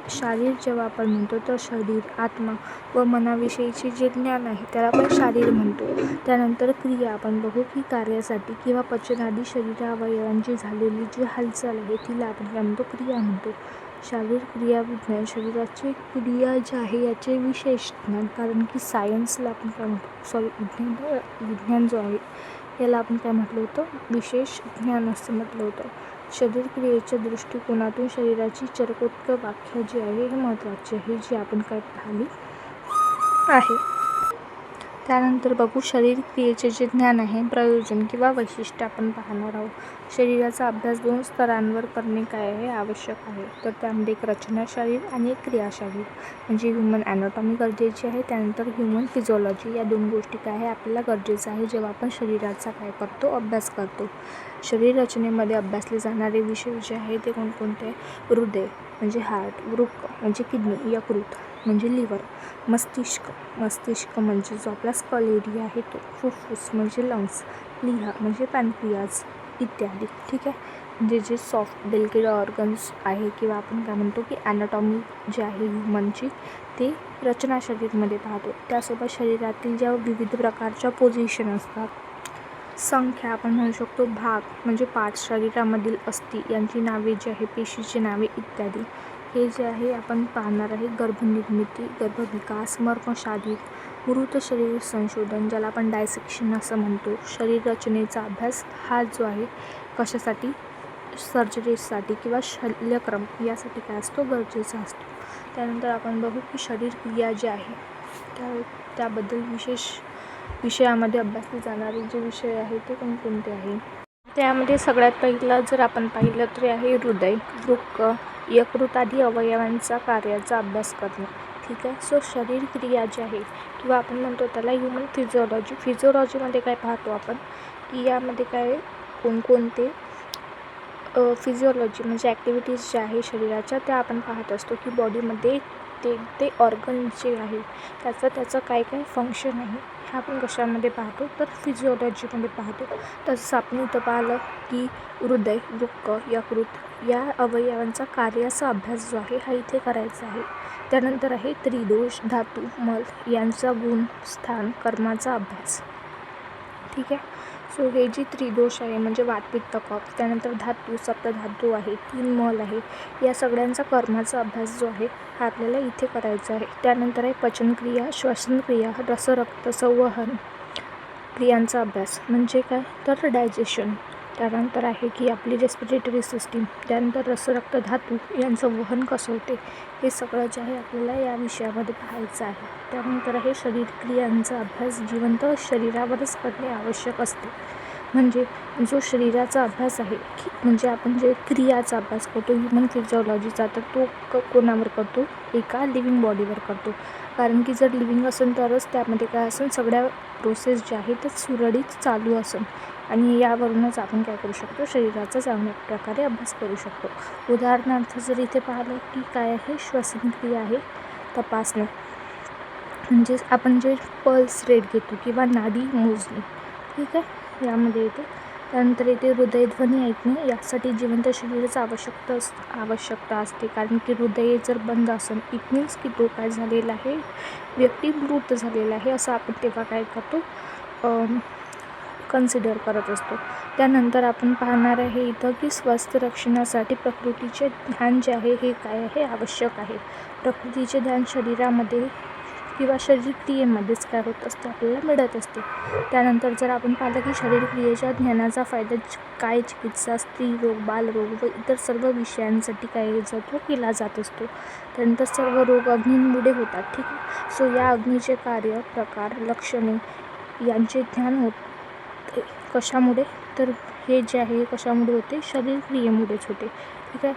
S1: शारीर जेव्हा आपण म्हणतो तर शरीर, आत्मा व मनाविषयीचे जे ज्ञान आहे त्याला आपण शारीर म्हणतो. त्यानंतर क्रिया आपण बघू की कार्यासाठी किंवा पचनादी शरीरावयवांची झालेली जी हालचाल आहे तिला आपण काय म्हणतो, क्रिया म्हणतो. शारीर क्रिया विज्ञान. शरीराची क्रिया जे आहे याचे विशेष ज्ञान. कारण की सायन्सला आपण काय म्हणतो, विज्ञान जो आहे याला आपण काय म्हटलं होतं, विशेष ज्ञान असं म्हटलं होतं. शरीर क्रियेच्या दृष्टिकोनातून शरीराची चरकोत्तर व्याख्या जी आहे हे महत्त्वाची आहे, जी आपण काय पाहिली आहे. त्यानंतर बघू शरीर क्रियेचे जे ज्ञान आहे, प्रयोजन किंवा वैशिष्ट्य आपण पाहणार आहोत. शरीराचा अभ्यास 2 स्तरांवर करणे काय आहे, आवश्यक आहे. तर त्यामध्ये एक रचना शरीर आणि एक क्रिया शरीर म्हणजे ह्युमन ॲनाटॉमी गरजेची आहे. त्यानंतर ह्युमन फिजिओलॉजी या 2 गोष्टी काय आहे आपल्याला गरजेचं आहे जेव्हा आपण शरीराचा काय करतो, अभ्यास करतो. शरीर रचनेमध्ये अभ्यासले जाणारे विषय जे आहे ते कोणकोणते, हृदय म्हणजे हार्ट, वृक्क म्हणजे किडनी, यकृत म्हणजे लिव्हर, मस्तिष्क म्हणजे जो आपला स्कल एरिया आहे तो, फुफ्फुस म्हणजे लंग्स, प्लीहा म्हणजे पॅनक्रियाज इत्यादी. ठीक आहे. म्हणजे जे सॉफ्ट डेलिकेट ऑर्गन्स आहे किंवा आपण काय म्हणतो की ॲनाटॉमी जी आहे ह्युमनची ते रचना शरीरमध्ये पाहतो. त्यासोबत शरीरातील ज्या विविध प्रकारच्या पोझिशन असतात, संख्या आपण म्हणू शकतो, भाग म्हणजे पार्ट्स शरीरामधील अस्थी यांची नावे जी आहे, पेशीची नावे इत्यादी हे जे आहे आपण पाहणार आहे. गर्भनिर्मिती, गर्भविकास, मर्मशारीर, मृत शरीर संशोधन ज्याला आपण डायसेक्शन असं म्हणतो. शरीर रचनेचा अभ्यास हा जो आहे कशासाठी, सर्जरीसाठी किंवा शल्यक्रम यासाठी काय असतो, गरजेचा असतो. त्यानंतर आपण बघू की शरीर क्रिया जी आहे त्याबद्दल विषयामध्ये अभ्यासले जाणारे जे विषय आहे ते कोणकोणते आहे. त्यामध्ये सगळ्यात पहिला जर आपण पाहिलं तर आहे हृदय, वृक्क, यकृत आदी अवयवांचा कार्याचा अभ्यास करणे. ठीक आहे. सो शरीर क्रिया जी आहे किंवा आपण म्हणतो त्याला ह्युमन फिजिओलॉजीमध्ये काय पाहतो आपण की यामध्ये काय कोणकोणते फिजिओलॉजी म्हणजे ॲक्टिव्हिटीज ज्या आहे शरीराच्या त्या आपण पाहत असतो की बॉडीमध्ये ते ऑर्गन जे आहे त्याचं काय फंक्शन आहे हे आपण कशामध्ये पाहतो तर फिजिओलॉजीमध्ये पाहतो. तसंच आपण इथं पाहिलं की हृदय, वृक्क, यकृत या अवयवांचा कार्याचा अभ्यास जो आहे हा इथे करायचा आहे. त्यानंतर आहे त्रिदोष, धातू, मल यांचा गुण, स्थान, कर्माचा अभ्यास. ठीक आहे. सो हे जी त्रिदोष आहे म्हणजे वात, पित्त, कफ, त्यानंतर धातू, सप्तधातू आहे, 3 मल आहे, या सगळ्यांचा कर्माचा अभ्यास जो आहे हा आपल्याला इथे करायचा आहे. त्यानंतर आहे पचनक्रिया, श्वसनक्रिया, रक्त संवहन क्रियांचा अभ्यास म्हणजे काय तर डायजेशन. त्यानंतर आहे की आपली रेस्पिरेटरी सिस्टीम, त्यानंतर रक्त धातू यांचं वहन कसं होते हे सगळं जे आहे आपल्याला या विषयामध्ये पाहायचं आहे. त्यानंतर आहे शरीर क्रियांचा अभ्यास जिवंत शरीरावरच करणे आवश्यक असते. म्हणजे जो शरीराचा अभ्यास आहे म्हणजे आपण जे क्रियाचा अभ्यास करतो ह्युमन फिजिओलॉजीचा तर तो कोणावर करतो, एका लिव्हिंग बॉडीवर करतो. कारण की जर लिव्हिंग असेल तरच त्यामध्ये काय असेल, सगळ्या प्रोसेस ज्या आहेत त्या सुरळीत चालू असेल आणि यावरूनच आपण काय करू शकतो, शरीराचा चांगल्या प्रकारे अभ्यास करू शकतो. उदाहरणार्थ जर इथे पाहिलं की काय आहे, श्वसनक्रिया आहे तपासणं म्हणजेच आपण जे पल्स रेट घेतो किंवा नाडी मोजणी, ठीक आहे, यामध्ये येते. त्यानंतर येते हृदयध्वनी ऐकणे. यासाठी जिवंत शरीराची आवश्यकता असते, कारण की हृदय जर बंद असेल इट मीन्स की तो काय झालेला आहे, व्यक्ती मृत झालेला आहे असं आपण तेव्हा काय करतो, कन्सिडर करत असतो. त्यानंतर आपण पाहणार आहे इथं की स्वास्थ्य रक्षणासाठी प्रकृतीचे ध्यान जे आहे हे काय आहे, आवश्यक आहे. प्रकृतीचे ध्यान शरीरामध्ये किंवा शरीरक्रियेमध्येच काय होत असते, आपल्याला मिळत असते. त्यानंतर जर आपण पाहिलं की शरीरक्रियेच्या ज्ञानाचा फायदा काय चिकित्सा, स्त्रीरोग, बालरोग व इतर सर्व विषयांसाठी काय जातो केला जात असतो. त्यानंतर सर्व रोग अग्नींमुळे होतात, ठीक आहे. सो या अग्नीचे कार्य, प्रकार, लक्षणे यांचे ज्ञान होते कशामुळे, तर हे जे आहे हे कशामुळे होते, शरीरक्रियेमुळेच होते, ठीक आहे.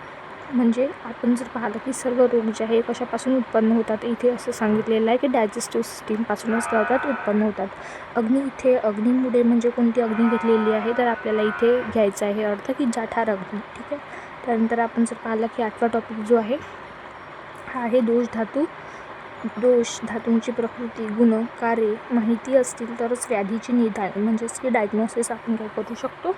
S1: म्हणजे आपण जर पाहिलं की सर्व रोग जे आहे कशापासून उत्पन्न होतात, इथे असं सांगितलेलं आहे की डायजेस्टिव्ह सिस्टीमपासूनच काय होतात, उत्पन्न होतात. इथे अग्नीमुळे म्हणजे कोणती अग्नी घेतलेली आहे, तर आपल्याला इथे घ्यायचा आहे अर्थ की जठार अग्नी, ठीक आहे. त्यानंतर आपण जर पाहिलं की 8वा टॉपिक जो आहे हा आहे दोष धातू. दोष धातूंची प्रकृती, गुण, कार्ये माहिती असतील तरच व्याधीची निदान म्हणजेच की डायग्नोसिस आपण काय करू शकतो,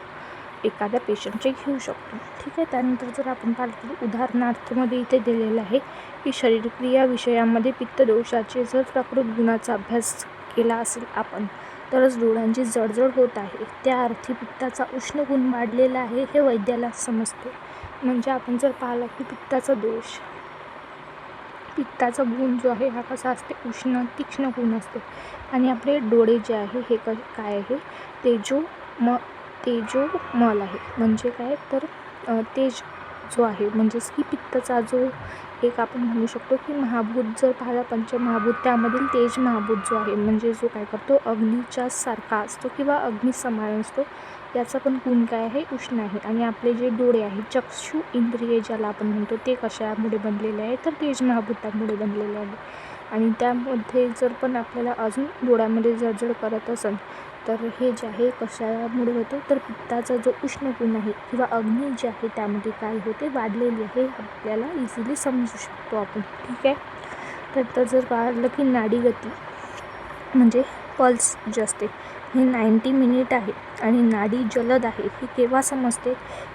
S1: एखाद्या पेशंटचे घेऊ शकतो, ठीक आहे. त्यानंतर जर आपण पाहिलं की उदाहरणार्थमध्ये इथे दिलेलं आहे की शरीरक्रिया विषयामध्ये पित्तदोषाचे जर प्रकृत गुणाचा अभ्यास केला असेल आपण, तरच डोळ्यांची जळजळ होत आहे, त्या अर्थी पित्ताचा उष्ण गुण वाढलेला आहे हे वैद्याला समजते. म्हणजे आपण जर पाहिलं की पित्ताचा गुण जो आहे हा कसा असते, उष्ण तीक्ष्ण गुण असते. आणि आपले डोळे जे आहे हे काय आहे, तेजोमल आहे. म्हणजे काय तर तेज जो आहे म्हणजेच की पित्ताचा जो एक आपण म्हणू शकतो की महाभूत जर पाहिला पंचमहाभूत, त्यामधील तेज महाभूत जो आहे म्हणजे जो काय करतो अग्नीच्या सारखा असतो किंवा अग्नी समान असतो, याचा पण गुण काय आहे, उष्ण आहे. आणि आपले जे डोळे आहे, चक्षु इंद्रिय ज्याला आपण म्हणतो, ते कशामुळे बनलेले आहे, तर तेज महाभूतामुळे बनलेले आहे. आणि त्यामध्ये जर पण आपल्याला अजून डोळ्यामध्ये जळजळ करत असेल तर हे जे आहे कशामुळे होते, तर पित्ताचा जो उष्ण गुण आहे किंवा अग्नी जे आहे त्यामध्ये काय होते, वाढलेली आहे, आपल्याला इझिली समजू शकतो आपण, ठीक आहे. तर जर पाहिलं की नाडीगती म्हणजे पल्स जे असते हे 90 मिनिट आहे आणि नाडी जलद आहे, ही केव्हा समजते,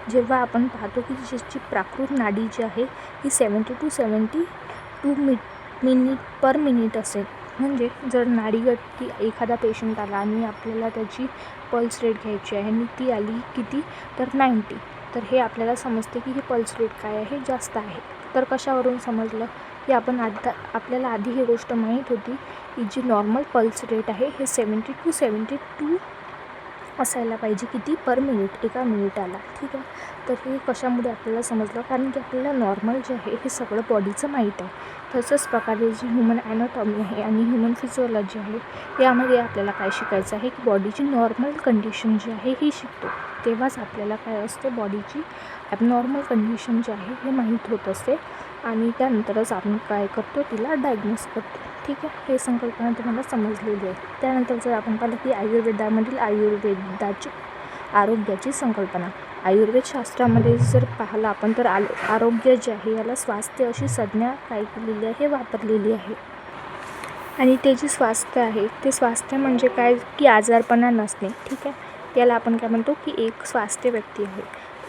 S1: जेव्हा आपण पाहतो की ज्याची प्राकृत नाडी जी आहे ही 70 to 72 मिनिट पर मिनिट असेल. म्हणजे जर नाडीगती एखादा पेशंट आला आणि आपल्याला त्याची पल्स रेट घ्यायची आहे आणि ती आली किती, तर 90, तर हे आपल्याला समजते की ही पल्स रेट काय आहे, जास्त आहे. तर कशावरून समजलं की आपल्याला आधी ही गोष्ट माहीत होती की जी नॉर्मल पल्स रेट आहे हे 70 to 72 असायला पाहिजे, किती, पर मिनिट, एका मिनिटाला, ठीक आहे. तर हे कशामुळे आपल्याला समजलं, कारण की आपल्याला नॉर्मल जे आहे हे सगळं बॉडीचं माहीत आहे. तसंच प्रकारे जी ह्युमन ॲनाटॉमी आहे आणि ह्युमन फिजिओलॉजी आहे, यामध्ये आपल्याला काय शिकायचं आहे की बॉडीची नॉर्मल कंडिशन जी आहे ही शिकतो, तेव्हाच आपल्याला काय असते, बॉडीची ॲबनॉर्मल कंडिशन जी आहे हे माहीत होत असते आणि त्यानंतरच आपण काय करतो, तिला डायग्नोस करतो, ठीक आहे. हे संकल्पना तुम्हाला समजलेली आहे. त्यानंतर जर आपण पाहिलं की आयुर्वेदामधील आयुर्वेदाची आरोग्याची संकल्पना, आयुर्वेद शास्त्रामध्ये जर पाहिलं आपण तर आरोग्य जे आहे याला स्वास्थ्य अशी संज्ञा काय केलेली आहे, वापरलेली आहे. आणि ते जे स्वास्थ्य आहे ते स्वास्थ्य म्हणजे काय की आजारपणा नसणे, ठीक आहे. याला आपण काय म्हणतो की एक स्वास्थ्य व्यक्ती आहे,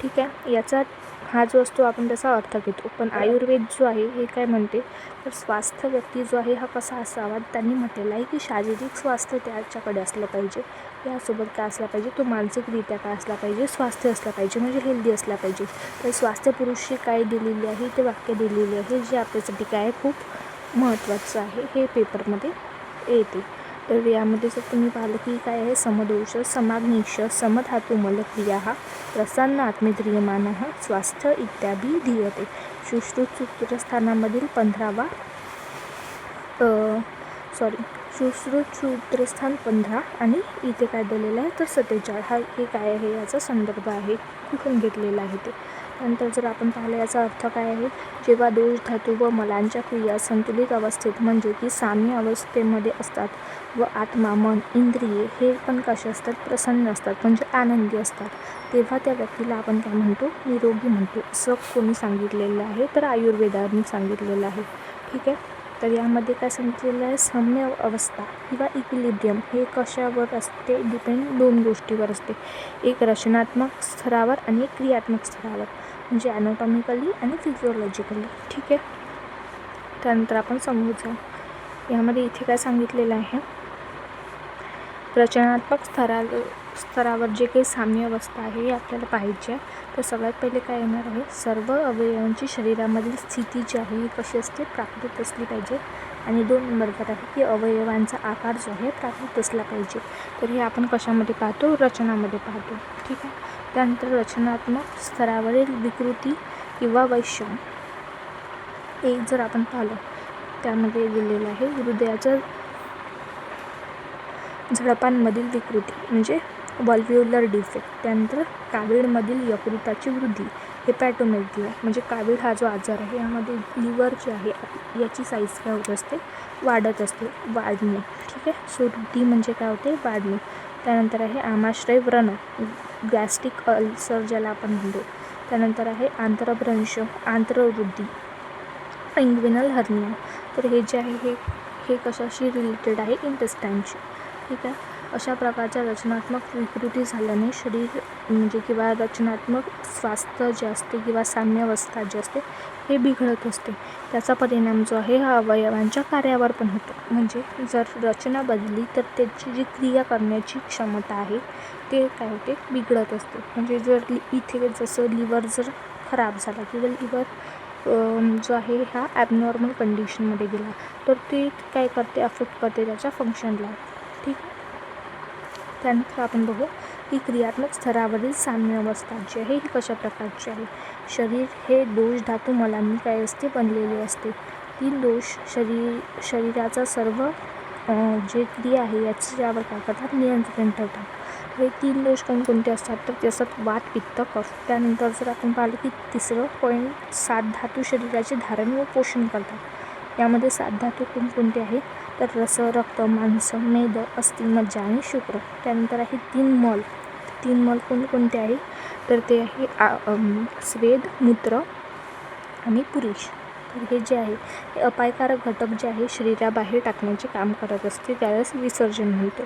S1: ठीक आहे. याचा हा जो असतो आपण त्याचा अर्थ घेतो. पण आयुर्वेद जो आहे हे काय म्हणते, तर स्वास्थ्य व्यक्ती जो आहे हा कसा असावा, त्यांनी म्हटलेलं आहे की शारीरिक स्वास्थ्य त्याच्याकडे असलं पाहिजे, यासोबत काय असला पाहिजे, तो मानसिकरित्या काय असला पाहिजे, स्वास्थ्य असला पाहिजे, म्हणजे हेल्दी असला पाहिजे. तर स्वास्थ्य पुरुषी काय दिलेली आहे, ते वाक्य दिलेले आहे जे आपल्यासाठी काय खूप महत्त्वाचं आहे, हे पेपरमध्ये येते. तर यामध्ये जर तुम्ही पाहिलं की काय आहे, समदोष, समाग्निश, समधातुमल क्रिया, प्रसन्न आत्मेंद्रियमानः स्वास्थ्य इत्यादी धीयते. सुश्रुत सूत्रस्थानामधील 15वा सूत्रस्थान 15 आणि इथे काय दिलेलं आहे, तर 47 हा हे काय आहे, याचा संदर्भ आहे, कुठून घेतलेला आहे ते. नंतर जर आपण पाहिलं याचा अर्थ काय आहे, जेव्हा दोष धातू व मलांच्या क्रिया संतुलित अवस्थेत म्हणजे की साम्य अवस्थेमध्ये असतात व आत्मा, मन, इंद्रिये हे पण कसे असतात, प्रसन्न असतात, म्हणजे आनंदी असतात, तेव्हा त्या व्यक्तीला आपण काय म्हणतो, निरोगी म्हणतो. असं कोणी सांगितलेलं आहे, तर आयुर्वेदाने सांगितलेलं आहे, ठीक आहे. तर यामध्ये काय सांगितलेलं आहे, सौम्य अवस्था किंवा इक्विलिब्रियम हे कशावर असते, डिपेंड 2 गोष्टीवर असते, एक रचनात्मक स्तरावर आणि एक क्रियात्मक स्तरावर, म्हणजे ॲनाटॉमिकली आणि फिजिओलॉजिकली. ठीक आहे. त्यानंतर आपण समजू यामध्ये इथे काय सांगितलेलं आहे, रचनात्मक स्तरावर जे काही साम्य अवस्था आहे हे आपल्याला पाहायची आहे. तर सगळ्यात पहिले काय येणार आहे, सर्व अवयवांची शरीरामधील स्थिती जी आहे ही कशी असते, प्राकृत असली पाहिजे. आणि 2 नंबरवर आहे की अवयवांचा आकार जो आहे प्राकृत असला पाहिजे. तर हे आपण कशामध्ये पाहतो, रचनामध्ये पाहतो. ठीक आहे. त्यानंतर रचनात्मक स्तरावरील विकृती किंवा वैषम्य एक जर आपण पाहिलं त्यामध्ये दिलेलं आहे, हृदयाच्या झडपांमधील विकृती म्हणजे व्हॉल्व्ह्युलर डिफेक्ट. त्यानंतर कावीळमधील यकृताची वृद्धी, हेपॅटोमेलिया म्हणजे कावीळ हा जो आजार आहे यामध्ये लिव्हर जे आहे याची साईज काय होत असते, वाढत असते, वाढणे. ठीक आहे. सो वृद्धी म्हणजे काय होते, वाढणे. त्यानंतर आहे आमाशय व्रण, गॅस्ट्रिक अल्सर ज्याला आपण म्हणतो. त्यानंतर आहे आंतरभ्रंश, आंत्रवृद्धी, इंग्विनल हर्निया. तर हे जे आहे हे कशाशी रिलेटेड आहे, इंटेस्टाईनशी. ठीक आहे. अशा प्रकारच्या रचनात्मक विकृती झाल्याने शरीर म्हणजे किंवा रचनात्मक स्वास्थ्य जे असते किंवा साम्यावस्था जी असते हे बिघडत असते. त्याचा परिणाम जो आहे हा अवयवांच्या कार्यावर पण होतो. म्हणजे जर रचना बदलली तर त्याची जी क्रिया करण्याची क्षमता आहे ते काय होते, बिघडत असते. म्हणजे जर इथे जसं लिव्हर जर खराब झाला किंवा लिव्हर जो आहे हा ॲबनॉर्मल कंडिशनमध्ये गेला तर ते काय करते, अफेक्ट करते त्याच्या फंक्शनला. ठीक. त्यानंतर आपण बघू की क्रियात्मक स्तरावरील साम्य अवस्था जी आहे ही कशा प्रकारची आहे. शरीर हे दोष धातू मलांनी काय असते, बनलेले असते. 3 दोष शरीराचा सर्व जे क्रिया आहे याच्यावर काय करतात, नियंत्रण ठेवतात. हे 3 दोष कोणकोणते असतात, तर ते असतात वात, पित्त, कफ. त्यानंतर जर आपण पाहिलं की तिसरं पॉईंट 7 धातू शरीराचे धारण व पोषण करतात. यामध्ये 7 धातू कोणकोणते आहे, तर रस, रक्त, मांस, मेद, अस्थि, मज्जा आणि शुक्र. त्यानंतर आहे 3 मल. 3 मल कोणकोणते आहे, तर ते आहे स्वेद, मूत्र आणि पुरुष. तर हे जे आहे हे अपायकारक घटक जे आहे शरीराबाहेर टाकण्याचे काम करत असते, त्यावेळेस विसर्जन म्हणतो.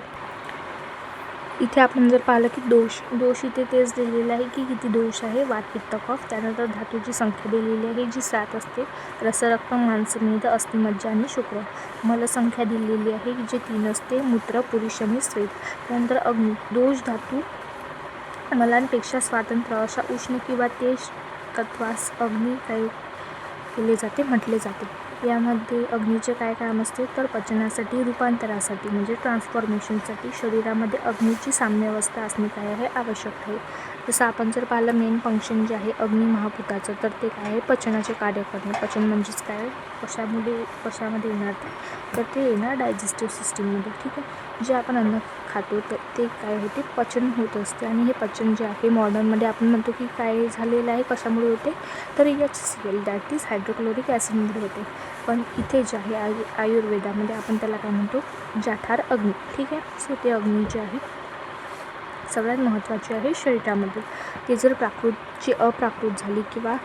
S1: इथे आपण जर पाहिलं की दोष इथे तेच दिलेलं आहे की किती दोष आहे, वात, पित्त, कफ. त्यानंतर धातूची संख्या दिलेली आहे जी 7 असते, रस, रक्त, मांस, मेद, अस्थि, मज्जा आणि शुक्र. मलसंख्या दिलेली आहे जे 3 असते, मूत्र, पुरुष आणि स्वेद. त्यानंतर अग्नी, दोष धातू मलांपेक्षा स्वतंत्र अशा उष्ण किंवा तेज तत्वास अग्नी काय केले जाते, म्हटले जाते. यामध्ये अग्नीचे काय काम असते, तर पचनासाठी, रूपांतरासाठी म्हणजे ट्रान्सफॉर्मेशनसाठी शरीरामध्ये अग्नीची साम्यावस्था असणे काय आहे, आवश्यक आहे. जसं आपण जर पाहिलं मेन फंक्शन जे आहे अग्नी महाभूताचं, तर ते काय आहे, पचनाचे कार्य करणे. पचन म्हणजेच काय, कशामध्ये येणार, तर ते येणार डायजेस्टिव्ह सिस्टीममध्ये. ठीक आहे. जे आपण अन्न खातो तर ते काय होते, पचन होत असते. आणि हे पचन जे आहे मॉडर्नमध्ये आपण म्हणतो की काय झालेलं आहे, कशामुळे होते, तर HCl दॅट इज हायड्रोक्लोरिक ॲसिडमुळे होते. पण इथे जे आहे आयुर्वेदामध्ये आपण त्याला काय म्हणतो, जाठार अग्नी. ठीक आहे. सो ते अग्नी जे आहे सगळ्यात महत्त्वाचे आहे शरीरामध्ये. ते जर अप्राकृत झाली किंवा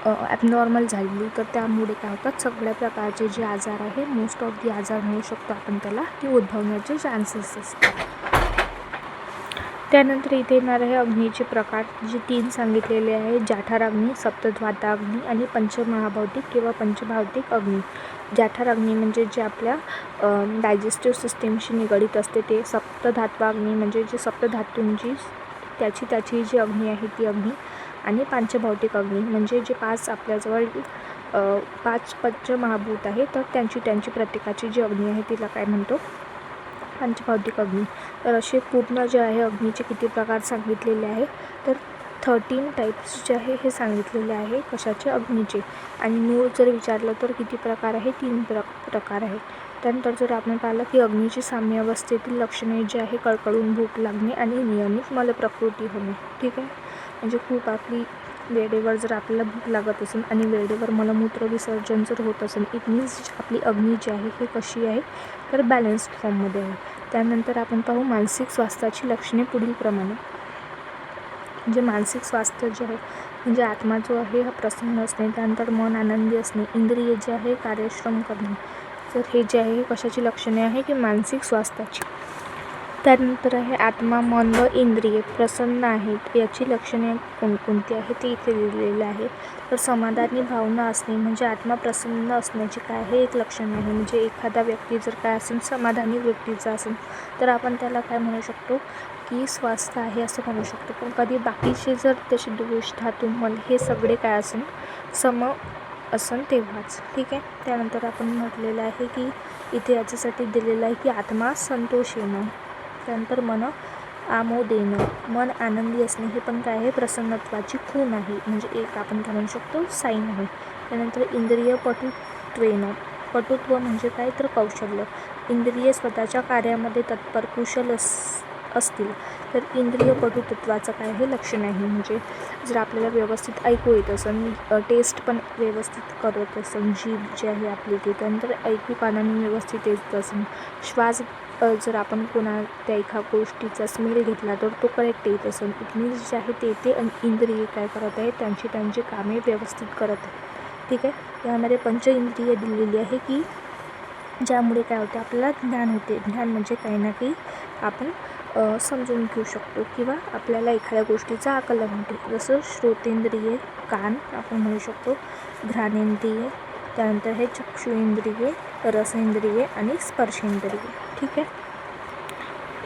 S1: ॲबनॉर्मल झालेली तर त्यामुळे काय होतात, सगळ्या प्रकारचे जे आजार आहे, मोस्ट ऑफ दी आजार म्हणू शकतो आपण त्याला, ते उद्भवण्याचे चान्सेस असतात. त्यानंतर इथे येणार आहे अग्नीचे प्रकार जे 3 सांगितलेले आहे, जाठार अग्नी, सप्तधाताग्नी आणि पंचमहाभौतिक किंवा पंचभौतिक अग्नी. जाठार अग्नी म्हणजे जे आपल्या डायजेस्टिव्ह सिस्टीमशी निगडीत असते ते. सप्तधात्वाग्नी म्हणजे जे सप्तधातूंची त्याची जी अग्नी आहे ती अग्नी. आणि पंचभौतिक अग्नी म्हणजे जे 5 आपल्याजवळ 5 पंचमहाभूत आहे तर त्यांची प्रत्येकाची जी अग्नी आहे तिला काय म्हणतो, पंचभौतिक अग्नी. तर असे पूर्ण जे आहे अग्नीचे किती प्रकार सांगितलेले आहे, तर 13 टाईप्स जे आहे हे सांगितलेले आहे कशाचे, अग्नीचे. आणि मूळ जर विचारलं तर किती प्रकार आहे, 3 प्रकार आहे. त्यानंतर जर आपण पाहिलं की अग्नीची साम्यावस्थेतील लक्षणे जे आहे कळकळून भूक लागणे आणि नियमित मलप्रकृती होणे. ठीक आहे. म्हणजे खूप आपली वेळेवर जर आपल्याला भूक लागत असेल आणि वेळेवर मलमूत्र विसर्जन जर होत असेल, इट मीन्स आपली अग्नी जी आहे ही कशी आहे, तर बॅलन्स्ड फॉर्ममध्ये आहे. त्यानंतर आपण पाहू मानसिक स्वास्थ्याची लक्षणे पुढील प्रमाणे. म्हणजे मानसिक स्वास्थ्य जे आहे म्हणजे आत्मा जो आहे हा प्रसन्न असणे, त्यानंतर मन आनंदी असणे, इंद्रिय जे आहे कार्यक्षम करणे, तर हे जे आहे कशाची लक्षणे आहे की मानसिक स्वास्थ्याची. त्यानंतर आहे आत्मा, मन व इंद्रिये प्रसन्न आहेत याची लक्षणे कोणकोणती आहे ते इथे दिलेलं आहे. तर समाधानी भावना असणे म्हणजे आत्मा प्रसन्न असण्याची काय हे एक लक्षण आहे. म्हणजे एखादा व्यक्ती जर काय असेल समाधानी व्यक्तीचा असेल तर आपण त्याला काय म्हणू शकतो की स्वस्थ आहे असं म्हणू शकतो. पण कधी बाकीचे जर त्याचे दोष, धातू, मल हे सगळे काय असेल सम असन तेव्हाच. ठीक आहे. त्यानंतर आपण म्हटलेलं आहे की इथे याच्यासाठी दिलेलं आहे की आत्मा संतोषेनं. त्यानंतर मन आमोदेनं, मन आनंदी असणे हे पण काय आहे प्रसन्नत्वाची खूण आहे. म्हणजे एक आपण काय म्हणू शकतो साईन आहे. त्यानंतर इंद्रिय पटुत्वेनं, पटुत्व म्हणजे काय तर कौशल्य. इंद्रिय स्वतःच्या कार्यामध्ये तत्पर कुशल असतील तर इंद्रिय पटुत्वाचं काय हे लक्षण आहे. म्हणजे जर आपल्याला व्यवस्थित ऐकू येत असेल, टेस्ट पण व्यवस्थित करत असेल, जीभ जी आहे आपली ती, त्यानंतर ऐकू कानाने व्यवस्थित येत असेल, श्वास जर आपण त्या एका गोष्टीचा स्मेल घेतला तर तो करेक्ट येत असेल, इट मीन्स जे आहे ते इंद्रिय काय करत आहे त्यांची कामे व्यवस्थित करत आहे. ठीक आहे. यामध्ये पंच इंद्रिय दिलेली आहे की ज्यामुळे काय होते आपल्याला ज्ञान होते. ज्ञान म्हणजे काही ना काही आपण समजून घेऊ शकतो किंवा आपल्याला एखाद्या गोष्टीचं आकलन होते. जसं श्रोतेंद्रिय कान आपण म्हणू शकतो, घ्राणेंद्रिय, त्यानंतर हे चक्षुइंद्रिये, रसेंद्रिये आणि स्पर्शेंद्रिये. ठीक आहे.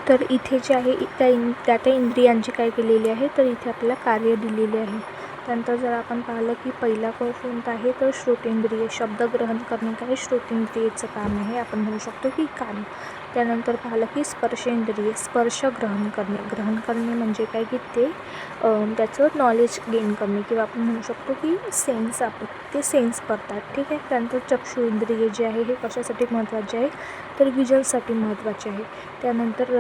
S1: तर इथे जे आहे त्या इंद्रियांची काय केलेली आहे तर इथे आपल्याला कार्य दिलेले आहे. त्यानंतर जर आपण पाहिलं की पहिला कोणता आहे तर श्रोतेंद्रिय, शब्द ग्रहण करणे काय श्रोतेंद्रियेचं काम आहे, आपण म्हणू शकतो की कान. त्यानंतर पाहिलं की स्पर्शेंद्रिय, स्पर्श ग्रहण करणे म्हणजे काय की ते त्याचं नॉलेज गेन करणे किंवा आपण म्हणू शकतो की सेन्स, आपण ते सेन्स करतात. ठीक आहे. त्यानंतर चक्षु इंद्रिय जे आहे हे कशासाठी महत्त्वाचे आहे तर विजनसाठी महत्त्वाचे आहे. त्यानंतर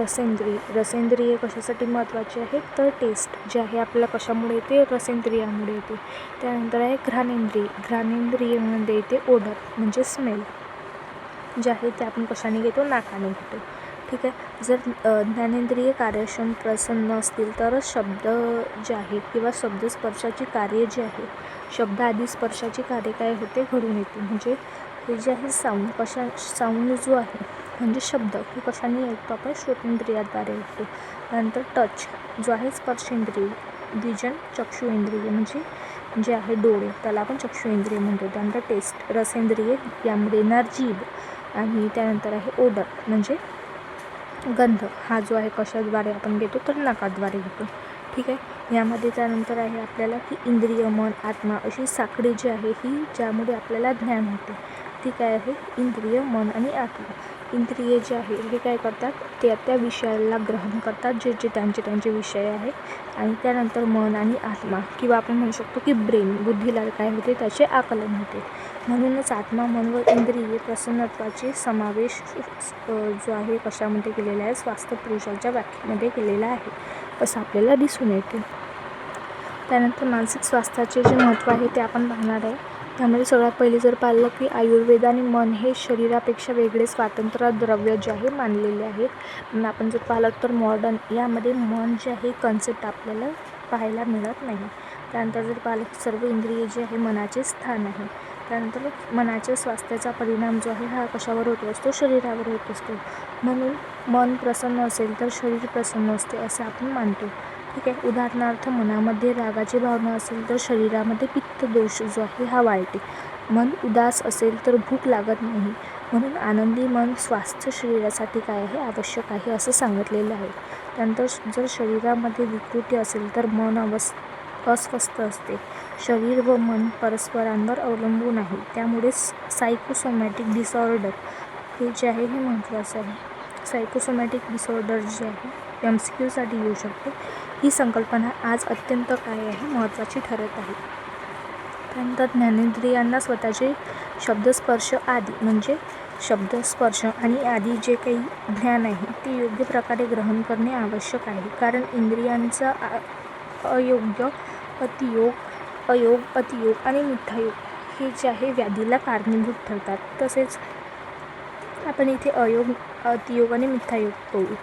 S1: रसेंद्रिय कशासाठी महत्त्वाचे आहे तर टेस्ट जे आहे आपल्याला कशामुळे येते रसेंद्रियामुळे येते. त्यानंतर आहे घ्राणेंद्रियमध्ये येते ओडर म्हणजे स्मेल जे आहे ते आपण कशाने घेतो नाकाने घेतो. ठीक आहे. जर ज्ञानेंद्रिय कार्यक्षम प्रसन्न असतील तरच शब्द जे आहे किंवा शब्दस्पर्शाची कार्य जी आहे, शब्द आधी स्पर्शाची कार्य काय होते घडून येते. म्हणजे हे जे आहे साऊंड जो आहे म्हणजे शब्द हे कशाने ऐकतो आपण श्रोतेंद्रियाद्वारे ऐकतो. त्यानंतर टच जो आहे स्पर्शेंद्रिय, विजन चक्षुइंद्रिय म्हणजे जे आहे डोळे त्याला आपण चक्षुइंद्रिय म्हणतो. त्यानंतर टेस्ट रसेंद्रिय यामध्ये येणार जीभ आणि त्यानंतर आहे ओडर म्हणजे गंध, हा जो आहे कशाद्वारे आपण घेतो तर नाकाद्वारे घेतो. ठीक आहे. यामध्ये त्यानंतर आहे आपल्याला की इंद्रिय, मन, आत्मा अशी साखळी जी आहे ही ज्यामुळे आपल्याला ज्ञान होते ती काय आहे इंद्रिय, मन आणि आत्मा. इंद्रिय जे आहे हे काय करतात त्या विषयाला ग्रहण करतात जे त्यांचे विषय आहे. आणि त्यानंतर मन आणि आत्मा किंवा आपण म्हणू शकतो की ब्रेन, बुद्धीला काय होते त्याचे आकलन होते. म्हणूनच आत्मा, मन व इंद्रिय प्रसन्नत्वाचे समावेश जो आहे कशामध्ये केलेला आहे स्वास्थ्य पुरुषाच्या व्याख्येमध्ये केलेला आहे असं आपल्याला दिसून येते. त्यानंतर मानसिक स्वास्थ्याचे जे महत्त्व आहे ते आपण पाहणार आहे. त्यामध्ये सगळ्यात पहिले जर पाहिलं की आयुर्वेदाने मन हे शरीरापेक्षा वेगळे स्वतंत्र द्रव्य जे आहे मानलेले आहे. पण आपण जर पाहिलं तर मॉडर्न यामध्ये मन जे आहे कन्सेप्ट आपल्याला पाहायला मिळत नाही. त्यानंतर जर पाहिलं की सर्व इंद्रिय जे आहे मनाचे स्थान आहे. त्यानंतर मनाच्या स्वास्थ्याचा परिणाम जो आहे हा कशावर होत असतो शरीरावर होत असतो. म्हणून मन प्रसन्न असेल तर शरीर प्रसन्न असते असे आपण मानतो. ठीक आहे. उदाहरणार्थ मनामध्ये रागाची भावना असेल तर शरीरामध्ये पित्त दोष जो आहे हा वाढते. मन उदास असेल तर भूक लागत नाही. म्हणून आनंदी मन स्वास्थ्य शरीरासाठी काय आहे आवश्यक आहे असं सांगितलेलं आहे. त्यानंतर जर शरीरामध्ये विकृती असेल तर मन अस्वस्थ असते. शरीर व मन परस्परांवर अवलंबून आहे. त्यामुळे सायकोसोमॅटिक डिसऑर्डर हे जे आहे हे महत्त्वाचं आहे. सायकोसोमॅटिक डिसऑर्डर जे आहे MCQसाठी येऊ शकते. ही संकल्पना आज अत्यंत काय आहे महत्त्वाची ठरत आहे. त्यानंतर ज्ञानेंद्रियांना स्वतःचे शब्दस्पर्श आदी म्हणजे शब्दस्पर्श आणि आदी जे काही ज्ञान आहे ते योग्य प्रकारे ग्रहण करणे आवश्यक आहे. कारण इंद्रियांचा अयोग, अतियोग आणि मिथ्यायोग हे जे आहे व्याधीला कारणीभूत ठरतात. तसेच आपण इथे अयोग, अतियोग आणि मिथ्यायोग बघू.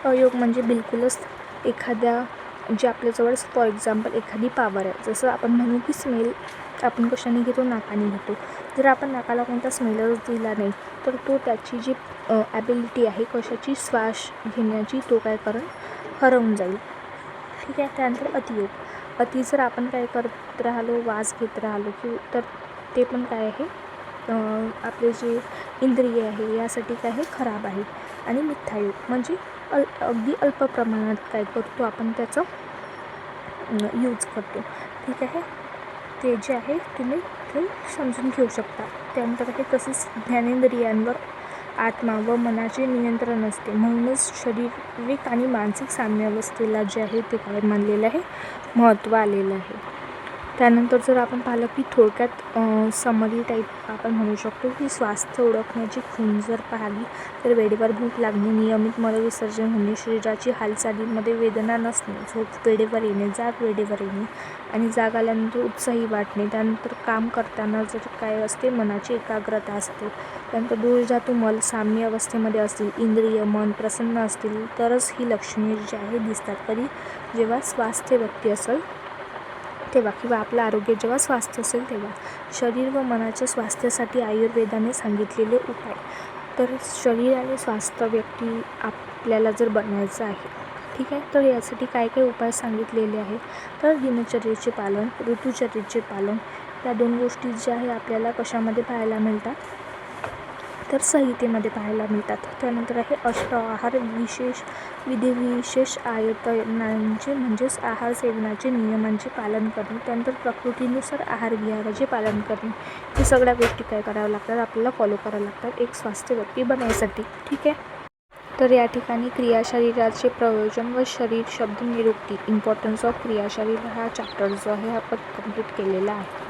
S1: अयोग म्हणजे बिलकुलच एखाद्या जे आपल्याजवळ फॉर एक्झाम्पल एखादी पॉवर आहे, जसं आपण म्हणू की स्मेल आपण कशाने घेतो, नाकाने घेतो. जर आपण नाकाला कोणता स्मेलच दिला नाही तर तो त्याची जी ॲबिलिटी आहे कशाची, श्वास घेण्याची, तो काय करून हरवून जाईल. ठीक आहे. त्यानंतर अति जर आपण काय करत राहिलो, वास घेत राहिलो की तर ते पण काय आहे, आपले जे इंद्रिय आहे यासाठी काय आहे, खराब आहे. आणि मिथ्यायोग म्हणजे अगदी अल्प प्रमाणात काय करतो आपण त्याचं यूज करतो. ठीक आहे. ते जे आहे तुम्ही ते समजून घेऊ शकता. त्यानंतर आहे तसेच ज्ञानेंद्रियांवर आत्मा व मनाचे नियंत्रण असते, म्हणूनच शारीरिक आणि मानसिक साम्यावस्थेला जे आहे ते काय मानलेलं आहे, महत्त्व आलेलं आहे. त्यानंतर जर आपण पाहिलं की थोडक्यात समरी टाईप आपण म्हणू शकतो की स्वास्थ्य ओळखण्याची खूण जर पाहिली तर वेळेवर भूक लागणे, नियमित मलविसर्जन होणे, शरीराची हालचालींमध्ये वेदना नसणे, झोप वेळेवर येणे, जाग वेळेवर येणे आणि जाग आल्यानंतर उत्साही वाटणे. त्यानंतर काम करताना जर काय असते, मनाची एकाग्रता असते. त्यानंतर दूरजातू मल साम्य अवस्थेमध्ये असतील, इंद्रिय मन प्रसन्न असतील तरच ही लक्षणे जी आहे दिसतात. कधी, जेव्हा स्वास्थ्य व्यक्ती असेल तेव्हा, किंवा आपलं आरोग्य जेव्हा स्वास्थ्य असेल तेव्हा. शरीर व मनाच्या स्वास्थ्यासाठी आयुर्वेदाने सांगितलेले उपाय. तर शरीर आणि स्वास्थ्य व्यक्ती आपल्याला जर बनायचं आहे, ठीक आहे, तर यासाठी काय काय उपाय सांगितलेले आहे, तर दिनचर्येचे पालन, ऋतुचर्येचे पालन, या 2 गोष्टी ज्या आहे आपल्याला कशामध्ये पाहायला मिळतात, तर संहितेमध्ये पाहायला मिळतात. त्यानंतर आहे अष्ट आहार विशेष विधिविशेष आयतनांचे म्हणजेच आहार सेवनाचे नियमांचे पालन करणे. त्यानंतर प्रकृतीनुसार आहार विहाराचे पालन करणे. हे सगळ्या गोष्टी काय कराव्या लागतात, आपल्याला फॉलो कराव्या लागतात एक स्वास्थ्य व्यक्ती बनण्यासाठी. ठीक आहे. तर या ठिकाणी क्रियाशरीराचे प्रयोजन व शरीर शब्द निरुक्ती, इम्पॉर्टन्स ऑफ क्रियाशरीर हा चॅप्टर जो आहे आपण कंप्लीट केलेला आहे.